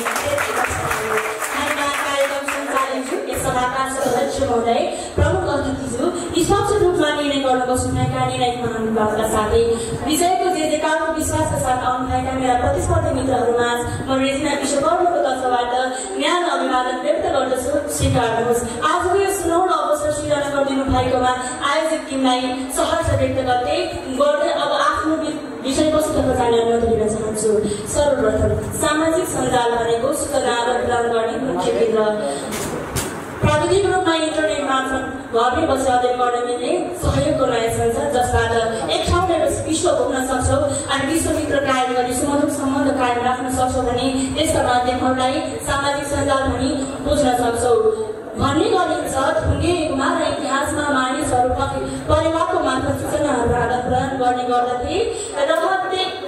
कार्यक्रम सञ्चालन सभाका सदस्य अध्यक्ष महोदय, प्रमुख अतिथिज्यू, निष्पक्ष रूपमा निर्णय गर्न बस्नुभएका निर्णायक महानुभावका साथै विजयको जयजयकारको विश्वासका साथ आउनुभएका मेरा प्रतिस्पर्धी मित्रहरूमा म रेजिना विश्वकर्मको तर्फबाट न्यानो अभिवादन व्यक्त गर्दछु। स्वीकार्नुहोस्। आजको यो सुनौलो अवसर सृजना गरिदिनु भएकोमा आयोजक टिमलाई सहर्ष व्यक्त गर्दै अब आफ्नो विषयवस्तुतर्फ जाने अनुरोध दिन चाहन्छु। सर्वप्रथम सामाजिक सञ्जाल भनेको सूचना आदान-प्रदान गर्ने मुख्य केन्द्र। प्राविधिक रूपमा इन्टरनेट मार्फत घरमै बसेर अध्ययन गर्न मिल्ने सहयोगको नयाँ संसार, जसबाट एक ठाउँबाट विश्व घुम्न सक्छौँ अनि विश्वभित्र कायम गरी सुमधुर सम्बन्ध कायम राख्न सक्छौँ भने त्यसका माध्यमहरूलाई सामाजिक सञ्जाल भनी बुझ्न सक्छौँ। भन्ने गरिन्छ ढुङ्गे युगमा र इतिहासमा मानिसहरू परिवारको मार्फत सूचनाहरू आदान-प्रदान गर्ने गर्दथे र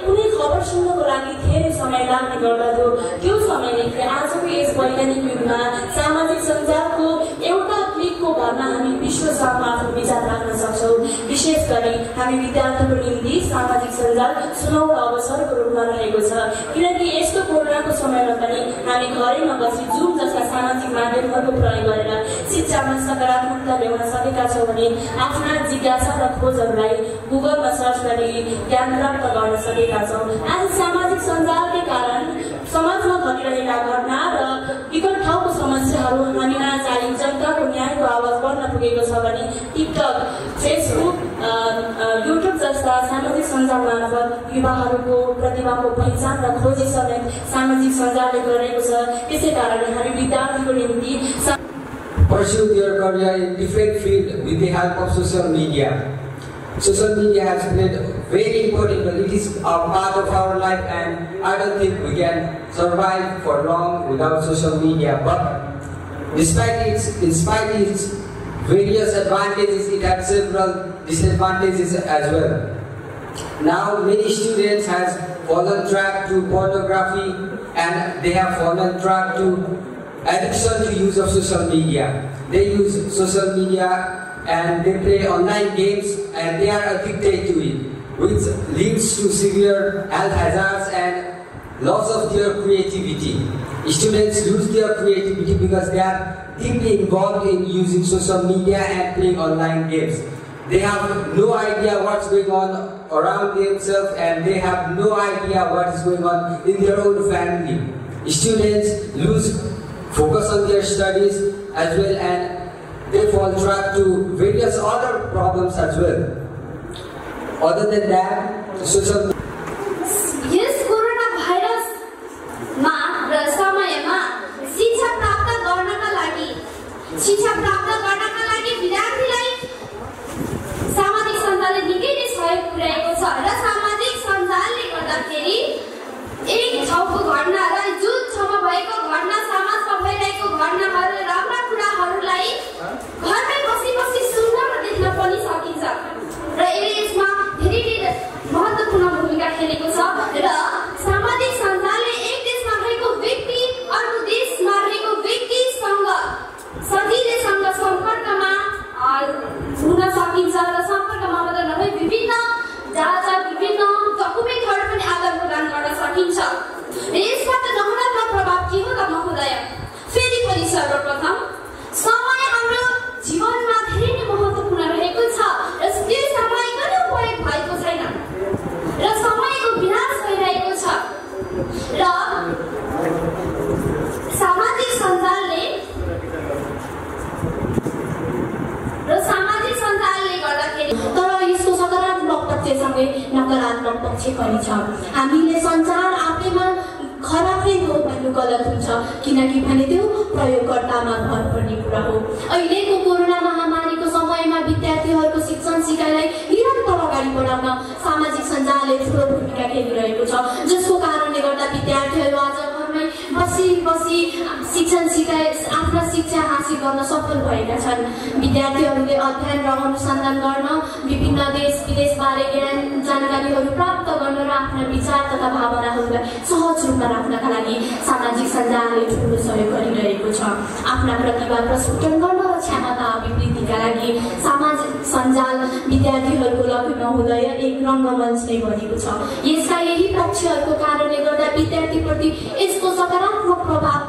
कुनै खबर सुन्नको लागि धेरै समय लाग्ने गर्दथ्यो। त्यो समयदेखि आजको यस वैज्ञानिक युगमा सामाजिक सञ्जालको एउटा क्लिकको भरमा हामी विश्वसँग आफ्नो विचार राख्न सक्छौँ। विशेष गरी हामी विद्यार्थीको निम्ति सामाजिक सञ्जाल सुनौलो अवसरको रूपमा रहेको छ, किनकि यस्तो कोरोनाको समयमा पनि हामी घरैमा बसी जुम जस्ता सामाजिक माध्यमहरूको प्रयोग गरेर शिक्षामा सकारात्मकता ल्याउन सकेका छौँ भने आफ्ना जिज्ञासा र खोजहरूलाई गुगलमा सर्च गरी ज्ञान प्राप्त गर्न सकेका छौँ। आज सामाजिक सञ्जालकै कारण समाजमा घटिरहेका घटना र विकट ठाउँको समस्याहरू हामीमा जारी जनताको न्यायको आवाज बन्न पुगेको छ भने टिकटक, फेसबुक, युट्युब जस्ता सामाजिक सञ्जाल मार्फत युवाहरूको प्रतिभाको पहिचान र खोजी समेत सामाजिक सञ्जालले गरेको छ। त्यसै कारणले हामी विद्यार्थीको निम्ति pursue their career in different fields with the help of social media. Social media has played a very important role. It is a part of our life, and I don't think we can survive for long without social media. But despite its various advantages, it has several disadvantages as well. Now many students have fallen track to pornography, and they have fallen track to addiction to use of social media. They use social media and they play online games and they are addicted to it, which leads to severe health hazards and loss of their creativity. Students lose their creativity because they are deeply involved in using social media and playing online games. They have no idea what's going on around themselves, and they have no idea what is going on in their own family. Students lose focus on their studies as well, and they fall track to various other problems as well. Other than that, social yes, corona virus ma र समयमा शिक्षा प्राप्त गर्नका लागि विद्यार्थीलाई सामाजिक सञ्जालले निकै नै सहयोग पुर्याएको छ र सामाजिक सञ्जालले गर्दाखेरि एक ठाउँको घटना र जुन ठाउँमा भएको घटना, समाजमा भइरहेको घटनाहरू, राम्रा कुराहरूलाई घरमै बसी सुन्न र देख्न पनि सकिन्छ र यसमा धेरै महत्त्वपूर्ण भूमिका खेलेको छ। र सामाजिक सञ्जालले एक देशमा रहेको व्यक्ति अर्को देशमा रहेको व्यक्तिसँग सजिलैसँग सम्पर्कमा हुन सकिन्छ र सम्पर्कमा मात्र नभई विभिन्न डाटा, विभिन्न डकुमेन्टहरू पनि आदान-प्रदान गर्न सकिन्छ। यसबाट नकारात्मक प्रभाव के हो त महोदय? फेरि पनि सर्वप्रथम समय हाम्रो जीवनमा धेरै नै महत्त्वपूर्ण रहेको छ र त्यो समय कहिले उपयोग भएको छैन र समयको विनाश भइरहेको छ र सामाजिक सञ्जालले गर्दाखेरि तर यसको सकारात्मक पक्षसँगै नकारात्मक पक्ष पनि छ। हामीले सञ्चार आफैमा खराबै हो भन्नु गलत हुन्छ, किनकि भने त्यो प्रयोगकर्तामा भर पर्ने कुरा हो। अहिलेको कोरोना महामारीको समयमा विद्यार्थीहरूको शिक्षण सिकाइलाई निरन्तर अगाडि बढाउन सामाजिक सञ्जालले ठुलो भूमिका खेलिरहेको छ, जसको कारणले गर्दा विद्यार्थीहरू आज घरमै बसी शिक्षण सिकाइ आफ्ना शिक्षा हासिल गर्न सफल भएका छन्। विद्यार्थीहरूले अध्ययन र अनुसन्धान गर्न, विभिन्न देश विदेशबारे ज्ञान जानकारीहरू प्राप्त गर्न र आफ्ना विचार तथा भावनाहरूलाई सहज रूपमा राख्नका लागि सामाजिक सञ्जालले ठुलो सहयोग गरिरहेको छ। आफ्ना प्रतिभा प्रस्फुटन गर्न र क्षमता अभिवृद्धिका लागि सामाजिक सञ्जाल विद्यार्थीहरूको लागि महोदय एक रङ्गमञ्च नै बनेको छ। यसका यही पक्षहरूको कारणले गर्दा विद्यार्थीप्रति यसको सकारात्मक प्रभाव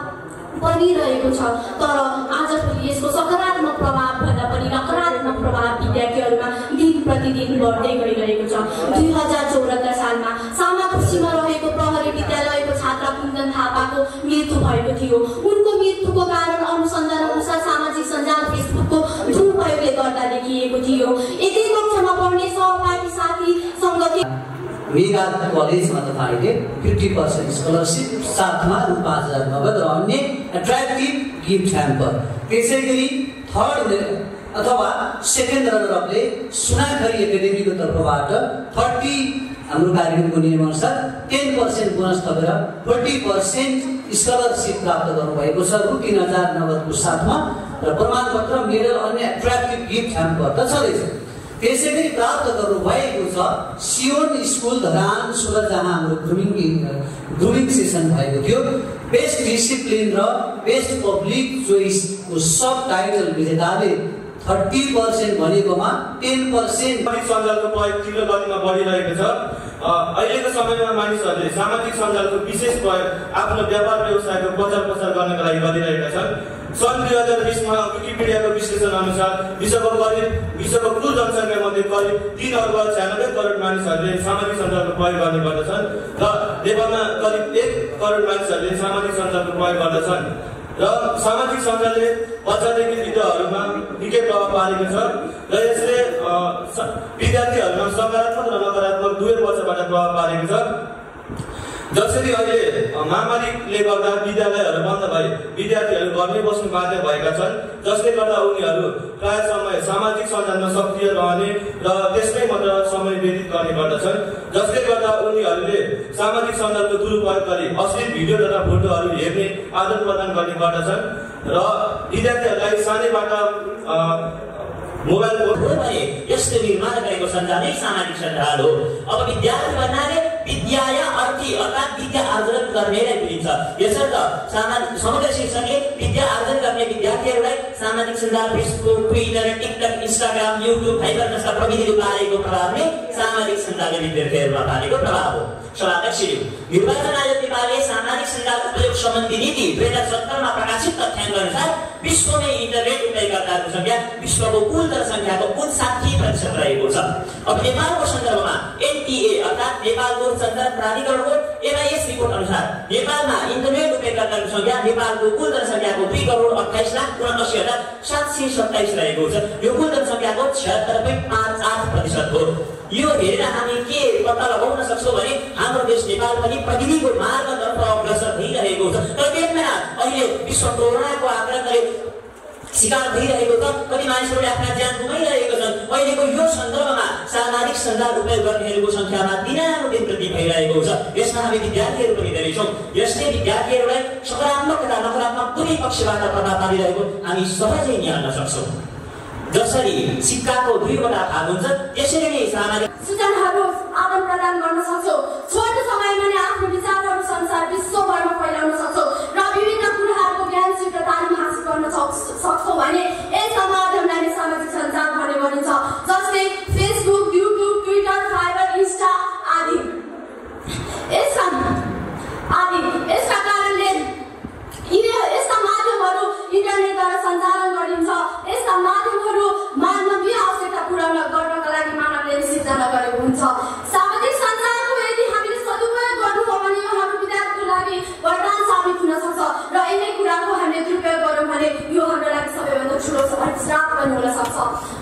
पर्ने परिरहेको छ। तर आजभोलि यसको सकारात्मक प्रभाव भन्दा पनि नकारात्मक प्रभाव विद्यार्थीहरूमा दिन प्रतिदिन बढ्दै गइरहेको छ। 2074 सालमा सामाखुसीमा रहेको प्रहरी विद्यालयको छात्र कुन्दन थापाको मृत्यु भएको थियो। उनको मृत्युको कारण अनुसन्धान अनुसार सामाजिक सञ्जाल फेसबुकको दुरुपयोगले गर्दा देखिएको थियो। एकै कक्षामा पढ्ने सहपाठी साथीसँग मेगा कलेजमा तपाईँले 50% स्कलरसिप, साथमा रु 5,000 नगद र अन्य एट्र्याक्टिभ गिफ्ट ह्याम्पर। त्यसै गरी थर्ड अथवा सेकेन्ड रनरअपले सुनाखरी एकाडेमीको तर्फबाट 30 हाम्रो कार्यक्रमको नियमअनुसार 10% बोनस थपेर 40% स्कलरसिप प्राप्त गर्नुभएको छ रु 3,000 नगदको साथमा र प्रमाणपत्र, मेडल, अन्य एट्र्याक्टिभ गिफ्ट ह्याम्पर त छँदैछ। त्यसै गरी प्राप्त गर्नुभएको छ सियोन स्कुल धरान 16 जहाँ हाम्रो ग्रुमिङ सेसन भएको थियो। बेस्ट डिसिप्लिन र बेस्ट पब्लिक चोइसको सब टाइटल विजेताले 30% भनेकोमा 10% सञ्जालको प्रयोग तीव्र गतिमा बढिरहेको छ। अहिलेको समयमा मानिसहरूले सामाजिक सञ्जालको विशेष प्रयोग आफ्नो व्यापार व्यवसायको प्रचार प्रसार गर्नका लागि गरिरहेका छन्। सन् 2020मा विकिपिडियाको विश्लेषण अनुसार विश्वको कुल जनसङ्ख्या मध्ये करिब 3.96 करोड मानिसहरूले सामाजिक सञ्जालको प्रयोग गर्ने गर्दछन् र नेपालमा करिब 1 करोड मानिसहरूले सामाजिक सञ्जालको प्रयोग गर्दछन्। र सामाजिक सञ्जालले बच्चादेखि वृद्धहरूमा निकै प्रभाव पारेको छ र यसले विद्यार्थीहरूमा सकारात्मक र नकारात्मक दुवै पक्षबाट प्रभाव पारेको छ। जसरी अहिले महामारीले गर्दा विद्यालयहरू बन्द भए विद्यार्थीहरू घरमै बस्नु बाध्य भएका छन्, जसले गर्दा उनीहरू प्राय समय सामाजिक सञ्जालमा सक्रिय रहने र त्यसमै मात्र समय व्यतीत गर्ने गर्दछन्, जसले गर्दा उनीहरूले सामाजिक सञ्जालको दुरुपयोग गरी अश्लील भिडियो तथा फोटोहरू हेर्ने आदान प्रदान गर्ने गर्दछन् र विद्यार्थीहरूलाई सानैबाट मोबाइल फोन यसको निर्माण गरेको सञ्जालै सामाजिक सञ्जाल हो। अब विद्यार्थी भन्नाले विद्या या अर्थी अर्थात् विद्या आर्जन गर्नेलाई बुझिन्छ। यसर्थ समग्र शिक्षाले विद्या आर्जन गर्ने विद्यार्थीहरूलाई सामाजिक सञ्जाल Facebook, Twitter, TikTok, Instagram, YouTube, fibre जस्ता प्रविधिले पारेको प्रभावले सामाजिक सञ्जालले विद्यार्थीहरूमा पारेको प्रभाव हो। सभाध्यक्षज्यू, निर्वाचन आयोग नेपालले सामाजिक सञ्जाल उपयोग सम्बन्धी नीति 2017मा प्रकाशित तथ्याङ्क अनुसार विश्वमै इन्टरनेट उपयोगकर्ताहरूको संख्या विश्वको कुल जनसङ्ख्याको 59% रहेको छ। अब नेपालको सन्दर्भमा एनटीए अर्थात् नेपाल दूरसञ्चार प्राधिकरणको एमआईएस रिपोर्ट अनुसार नेपालमा इन्टरनेट उपयोगकर्ताहरूको संख्या नेपालको कुल जनसङ्ख्याको 2,28,79,727 रहेको छ। यो कुल जनसङ्ख्याको 76.58% हो। यो हेरेर हामी के पत्ता लगाउन सक्छौँ भने हाम्रो देश नेपाल पनि प्रगतिको मार्गतर्फ अग्रसर भइरहेको छ। तर त्यसमा अहिले विश्व कोरोनाको आक्रमणले शिकार भइरहेको छ, कति मानिसहरूले आफ्ना ज्यान गुमाइरहेको छन्। अहिलेको यो सन्दर्भमा सामाजिक सञ्जाल उपयोग गर्नेहरूको सङ्ख्यामा दिनानुदिन वृद्धि भइरहेको छ। यसमा हामी विद्यार्थीहरू पनि धेरै छौँ। यसले विद्यार्थीहरूलाई सकारात्मक तथा नकारात्मक दुवै पक्षबाट प्रभाव पारिरहेको हामी सहजै निहाल्न सक्छौँ। जसरी सिक्काको दुईवटा भाग हुन्छ त्यसरी नै सामाजिक सूचनाहरू आदान प्रदान गर्न सक्छौँ। छोटो समयमा नै आफ्नो विचारहरू संसार विश्वभरमा फैलाउन सक्छौँ र विभिन्न कुराहरूको ज्ञान सिक्न तालिम हासिल गर्न सक्छौँ भने यसका माध्यमलाई सामाजिक सञ्जाल भन्ने भनिन्छ, जस्तै Facebook, YouTube, Twitter, fibre, Insta आदि। यसका कारणले यस्ता माध्यमहरू इन्टरनेटद्वारा सञ्चालन गरिन्छ। यस्ता माध्यमहरू मानवीय आवश्यकता पूरा गर्नका लागि मानवले सिर्जना गरेको हुन्छ। सामाजिक सञ्जालको यदि हामीले सदुपयोग गर्नु हो भने यो हाम्रो विद्यार्थीको लागि वरदान साबित हुन सक्छ र यिनै कुराको हामीले दुरुपयोग गर्यौँ भने यो हाम्रो लागि सबैभन्दा ठुलो श्राप पनि हुन सक्छ।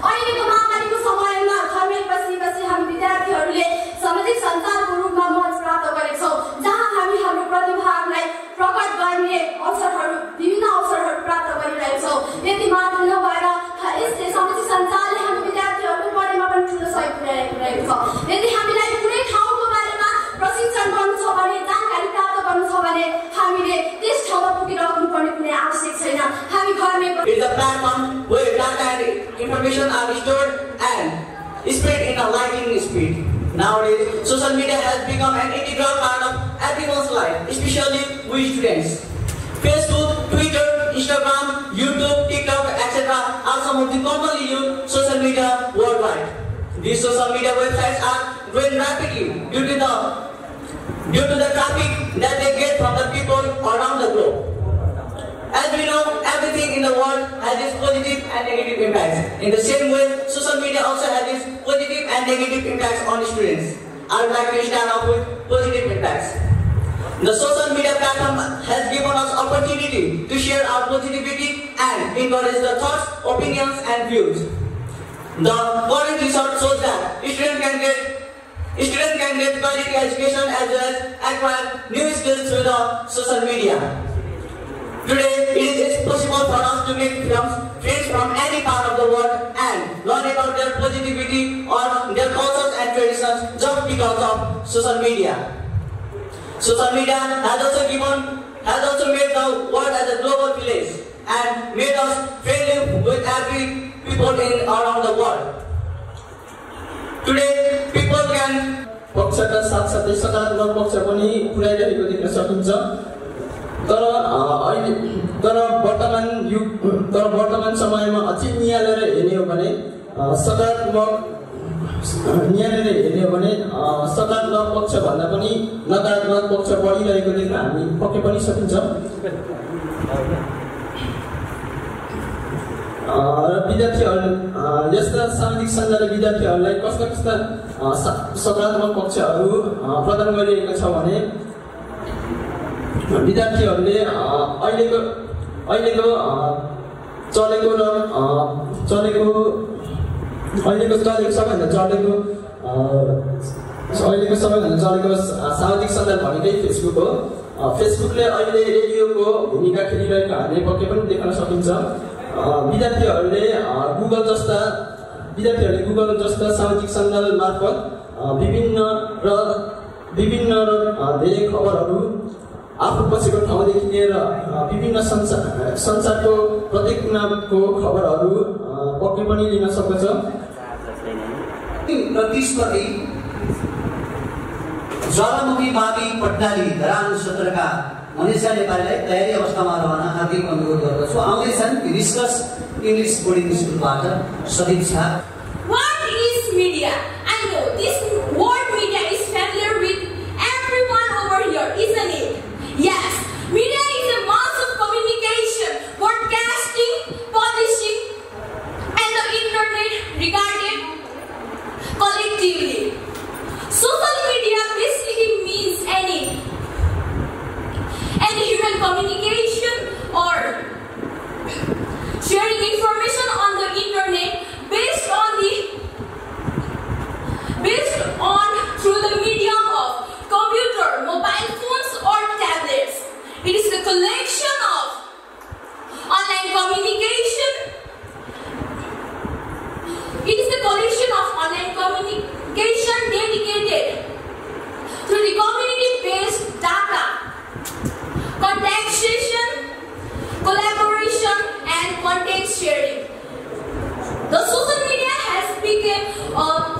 अहिलेको महामारीको समयमा घरमै बसी हामी विद्यार्थीहरूले सामाजिक सञ्जालको रूपमा मञ्च प्राप्त गरेका छौँ, जहाँ हामी हाम्रो प्रतिभाहरूलाई प्रकट गर्ने विभिन्न अवसरहरू प्राप्त गरिरहेका छौँ। यति मात्र नभएर यसले सामाजिक सञ्जालले हामी विद्यार्थीहरूको पढाइमा पनि ठुलो सहयोग पुर्याइरहेको छ। यदि हामीलाई कुनै ठाउँको बारेमा प्रशिक्षण गर्नु छ भने, जानकारी प्राप्त गर्नु छ भने हामीले त्यस ठाउँमा पुगिराख्नु पर्ने कुनै आवश्यक छैन। हामी घरमै It's a platform where data and information are stored and spread in a lightning speed. Nowadays, social media has become an integral part of everyone's life, especially we students. Facebook, Twitter, Instagram, YouTube, TikTok, etc. are some of the commonly used social media worldwide. These social media websites are growing rapidly due to the traffic that they get from the people around the globe. As we In the same way, social media also has its positive and negative impacts on students. I would like to start off with positive impacts. The social media platform has given us opportunity to share our positivity and encourage the thoughts, opinions, and views. The current research shows that students can get quality education as well as acquire new skills through the social media. Today, it is possible for us to make friends from any part of the world and learn about their positivity or their cultures and traditions just because of social media. Social media has also made the world as a global village and made us friendly with every people around the world. Today, people can पक्षका साथसाथै सकारात्मक पक्ष पनि पुर्याइरहेको देख्न सकिन्छ। तर वर्तमान समयमा अझै नियालेर हेर्ने हो भने सकारात्मक पक्ष भन्दा पनि नकारात्मक पक्ष बढिरहेको देख्न हामी पक्कै पनि सकिन्छ। र विद्यार्थीहरू यस्ता सामाजिक सञ्जालले विद्यार्थीहरूलाई कस्ता सकारात्मक पक्षहरू प्रदान गरिरहेको छ भने विद्यार्थीहरूले अहिलेको सबैभन्दा चलेको सामाजिक सञ्जाल भनेकै फेसबुक हो। फेसबुकले अहिले रेडियोको भूमिका खेलिरहेको हामीले पक्कै पनि देख्न सकिन्छ। विद्यार्थीहरूले गुगल जस्ता सामाजिक सञ्जाल मार्फत विभिन्न धेरै खबरहरू आफू बसेको ठाउँदेखि लिएर विभिन्न संसारको प्रत्येक कुनाको खबरहरू पक्कै पनि लिन सक्दछ। प्रतिस्पर्धी ज्वालामुखी मावि पट्टाली धरान क्षेत्रका मनिषा नेपालीलाई तयारी अवस्थामा रहन हार्दिक अनुरोध गर्दछु। आउँदैछन् रिस्कस इङ्ग्लिस बोर्डिङ स्कुलबाट Sadiksha. What is media? I know this word media is familiar with everyone over here, isn't it? Yes, media is a mass of communication, broadcasting, publishing, and the internet regarded collectively. Social media basically means any human communication or sharing information on the internet based on through the medium of computer, mobile phones or tablets. It is the collection of online communication. It is the collection of online communication dedicated to the community-based data, contextualization, collaboration, and content sharing. The social media has become a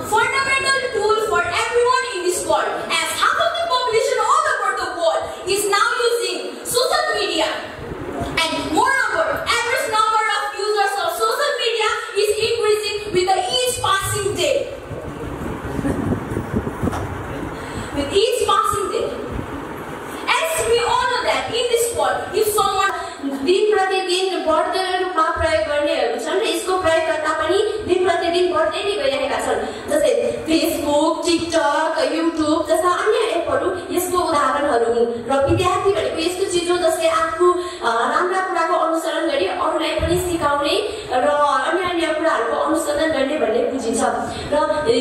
fundamental tool for everyone in this world, as half of the population all over the world is now using social media. And moreover, average number of users of social media is increasing with each passing day. As we all know that in this world, if someone दिन प्रतिदिन बढ्दो रूपमा प्रयोग गर्नेहरू छन् र यसको प्रयोगकर्ता पनि दिन प्रतिदिन बढ्दै नै गइरहेका छन्। जस्तै फेसबुक, टिकटक, युट्युब जस्ता अन्य एपहरू यसको उदाहरणहरू हुन्। र विद्यार्थी भनेको यस्तो चिज हो जसले आफू राम्रा कुराको अनुसरण गरी अरूलाई पनि सिकाउने र अन्य कुराहरूको अनुसन्धान गर्ने भन्ने बुझिन्छ। र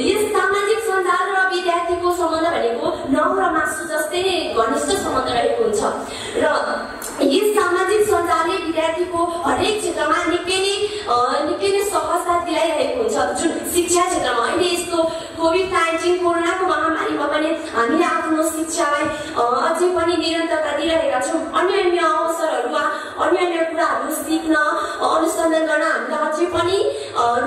यस सामाजिक सञ्जाल र विद्यार्थीको सम्बन्ध भनेको नौ र मासु जस्तै घनिष्ठ सम्बन्ध रहेको हुन्छ। र यस सामाजिक सञ्जालले विद्यार्थीको हरेक क्षेत्रमा निकै नै सहजता दिलाइरहेको हुन्छ। जुन शिक्षा क्षेत्रमा अहिले यस्तो कोभिड-19 कोरोनाको महामारीमा पनि हामीले आफ्नो शिक्षालाई अझै पनि निरन्तरता दिइरहेका छौँ। अन्य अवसरहरूमा अन्य कुराहरू सिक्न अनुसन्धान गर्न हामीलाई अझै पनि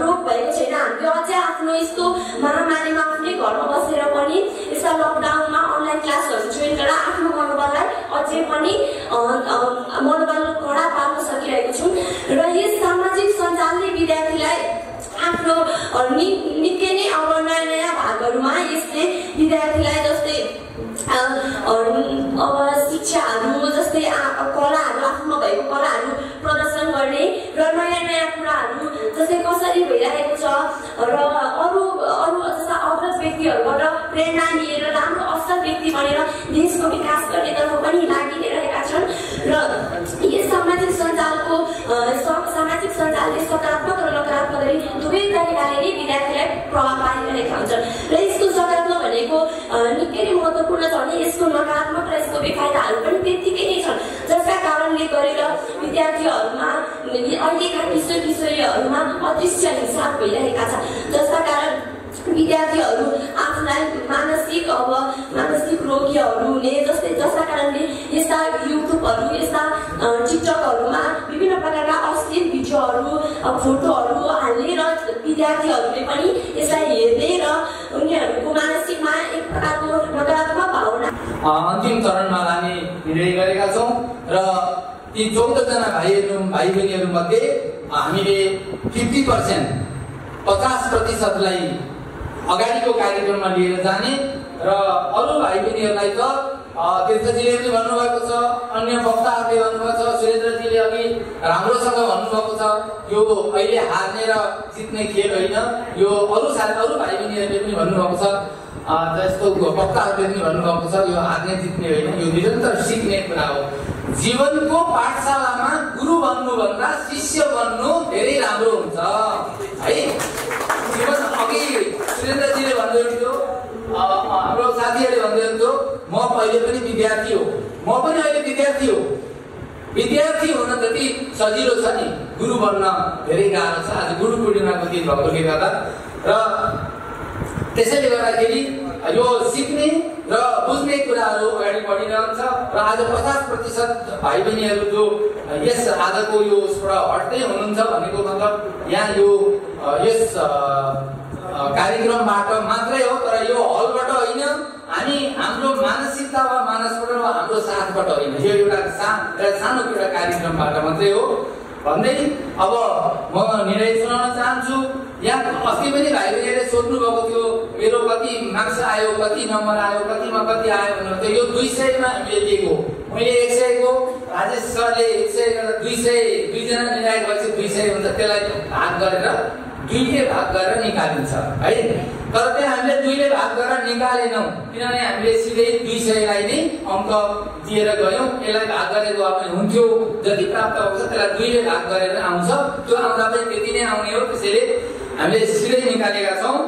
रोक भएको छैन। हामीले अझै आफ्नो यस्तो महामारीमा आफ्नै घरमा बसेर पनि यस्ता लकडाउनमा अनलाइन क्लासहरू जोइन गरेर आफ्नो मनोबललाई अझै पनि मनोबल कडा पार्न सकिरहेको छौँ। र यस सामाजिक सञ्जालले विद्यार्थीलाई आफ्नो निकै नै अब नयाँ भागहरूमा यसले विद्यार्थीलाई जस्तै अब शिक्षाहरू जस्तै अब कलाहरू आफूमा भएको कलाहरू प्रदर्शन गर्ने र नयाँ नयाँ कुराहरू जस्तै कसरी भइरहेको छ र अरू जस्ता अग्रज व्यक्तिहरूबाट प्रेरणा लिएर राम्रो असल व्यक्ति बनेर देशको विकास गर्नेतर्फ पनि लागिरहेका छन् र यस सामाजिक सञ्जालले सकारात्मक र नकारात्मक गरी दुवै तरिकाले नै विद्यार्थीलाई प्रभाव पारिरहेका हुन्छन् र यसको सकारात्मक भनेको निकै नै महत्त्वपूर्ण छ भने यसको नकारात्मक र यसको बेफाइदाहरू पनि त्यत्तिकै नै छन् जसका कारणले गरेर विद्यार्थीहरूमा अहिलेका किशोरीहरूमा अदृश्य हिंसा भइरहेका छन् जसका कारण विद्यार्थीहरू आफूलाई मानसिक रोगीहरू हुने जसका कारणले यस्ता युट्युबहरू यस्ता टिकटकहरूमा विभिन्न प्रकारका अश्लील भिडियोहरू फोटोहरू हाल्ने र विद्यार्थीहरूले पनि यसलाई हेर्ने र उनीहरूको मानसिकमा एक प्रकारको नकारात्मक भावना अन्तिम चरणमा लाने निर्णय गरेका छौँ र ती 14 जना भाइ बहिनीहरू मध्ये हामीले 50% 50%लाई अगाडिको कार्यक्रममा लिएर जाने र अरू भाइ बहिनीहरूलाई त तीर्थजीले पनि भन्नुभएको छ, अन्य वक्ताहरूले भन्नुभएको छ, सुरेन्द्रजीले अघि राम्रोसँग भन्नुभएको छ, यो अहिले हार्ने र जित्ने खेल होइन, यो अरू भाइ बहिनीहरूले पनि भन्नुभएको छ, जस्तो वक्ताहरूले पनि भन्नुभएको छ, यो हार्ने जित्ने होइन, यो निरन्तर सिक्ने कुरा हो। जीवनको पाठशालामा गुरु बन्नुभन्दा शिष्य बन्नु धेरै राम्रो हुन्छ है। जीवन अघि सुरेन्द्रजीले भन्नुहुन्थ्यो, हाम्रो साथीहरूले भन्नुहुन्थ्यो, म पहिले पनि विद्यार्थी हो, म पनि अहिले विद्यार्थी हो। विद्यार्थी हुन जति सजिलो छ नि गुरु बन्न धेरै गाह्रो छ। आज गुरु पूर्णिमाको दिन भएकोले गर्दा र त्यसैले गर्दाखेरि यो सिक्ने र बुझ्ने कुराहरू अगाडि बढिरहन्छ र आज 50% भाइ बहिनीहरू जो यस आजको यो हट्दै हुनुहुन्छ भनेको मतलब यहाँ यो यस कार्यक्रमबाट मात्रै हो, तर यो हलबाट होइन, हामी हाम्रो मानसिकता वा मानसबाट वा हाम्रो साथबाट होइन, यो एउटा सानो एउटा कार्यक्रमबाट मात्रै हो भन्दै अब म निर्णय सुनाउन चाहन्छु। यहाँ अस्ति पनि भाइ बहिनीले सोध्नु भएको थियो मेरो कति मार्क्स आयो, कति नम्बर आयो, कतिमा कति आयो भनेर। त यो 200मा हामीले लिएको, मैले 100 को, राजेश सरले 100 गरेर 200, दुईजना मिलाएर भएपछि 200 हुन्छ, त्यसलाई भाग गरेर 2ले भाग गरेर निकालिन्छ है। तर त्यहाँ हामीले 2ले भाग गरेर निकालेनौँ, किनभने हामीले सिधै 200लाई नै अङ्क दिएर गयौँ। यसलाई भाग गरेको पनि हुन्थ्यो, जति प्राप्त हुन्छ त्यसलाई 2ले भाग गरेर आउँछ, त्यो आउँदा पनि त्यति नै आउने हो। त्यसैले हामीले सिधै निकालेका छौँ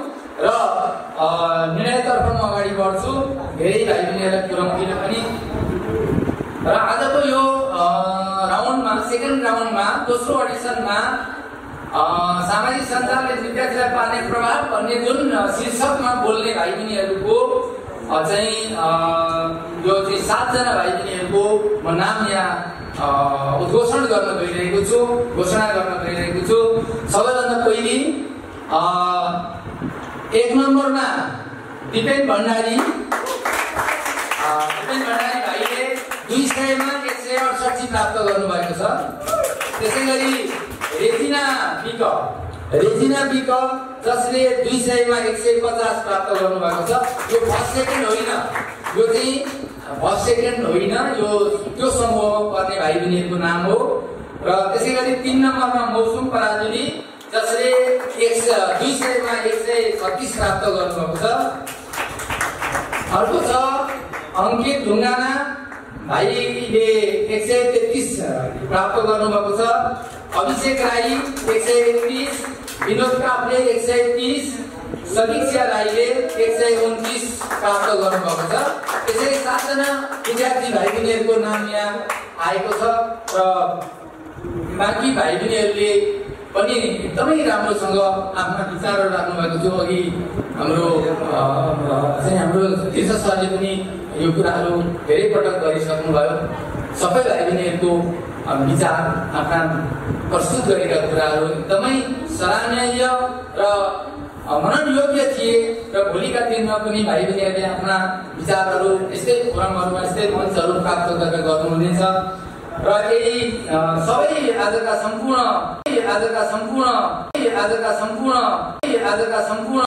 र निर्णयतर्फ म अगाडि बढ्छु, धेरै भाइ बहिनीहरूलाई पुर्याउँदिन पनि। र आजको यो राउन्डमा, सेकेन्ड राउन्डमा, दोस्रो अडिसनमा सामाजिक सञ्जालले विद्यार्थीलाई पार्ने प्रभाव भन्ने जुन शीर्षकमा बोल्ने भाइ बहिनीहरूको चाहिँ यो चाहिँ 7 जना भाइ बहिनीहरूको म नाम यहाँ घोषणा गर्न गइरहेको छु। सबैभन्दा पहिले 1 नम्बरमा दिपेन भण्डारी भाइले 200मा 168 प्राप्त गर्नुभएको छ। त्यसै गरी रेजिना बिक जसले 200मा 150 प्राप्त गर्नुभएको छ। यो फर्स्ट सेकेन्ड होइन, यो चाहिँ फर्स्ट सेकेन्ड होइन, यो त्यो समूहमा पर्ने भाइ बहिनीहरूको नाम हो। र त्यसै गरी 3 नम्बरमा मौसुम पराजुली जसले 200मा 136 प्राप्त गर्नुभएको छ। अर्को छ अङ्कित ढुङ्गाना भाइले 133 प्राप्त गर्नुभएको छ। अभिषेक राई 131, विनोद काप्ले 130, समीक्षा राईले 129 प्राप्त गर्नुभएको छ। त्यसरी 7 जना विद्यार्थी भाइ बहिनीहरूको नाम यहाँ आएको छ र बाँकी भाइ बहिनीहरूले पनि एकदमै राम्रोसँग आफ्ना विचारहरू राख्नुभएको थियो। अघि हाम्रो तीर्थ सरले पनि यो कुराहरू धेरै पटक गरिसक्नुभयो। सबै भाइ बहिनीहरूको विचार आफ्ना प्रस्तुत गरेका कुराहरू एकदमै सराहनीय र मनन योग्य थिए र भोलिका दिनमा पनि भाइ बहिनीहरूले आफ्ना विचारहरू यस्तै फोरमहरूमा, यस्तै मञ्चहरू प्राप्त गरेर गर्नुहुनेछ। र यही सबै आजका सम्पूर्ण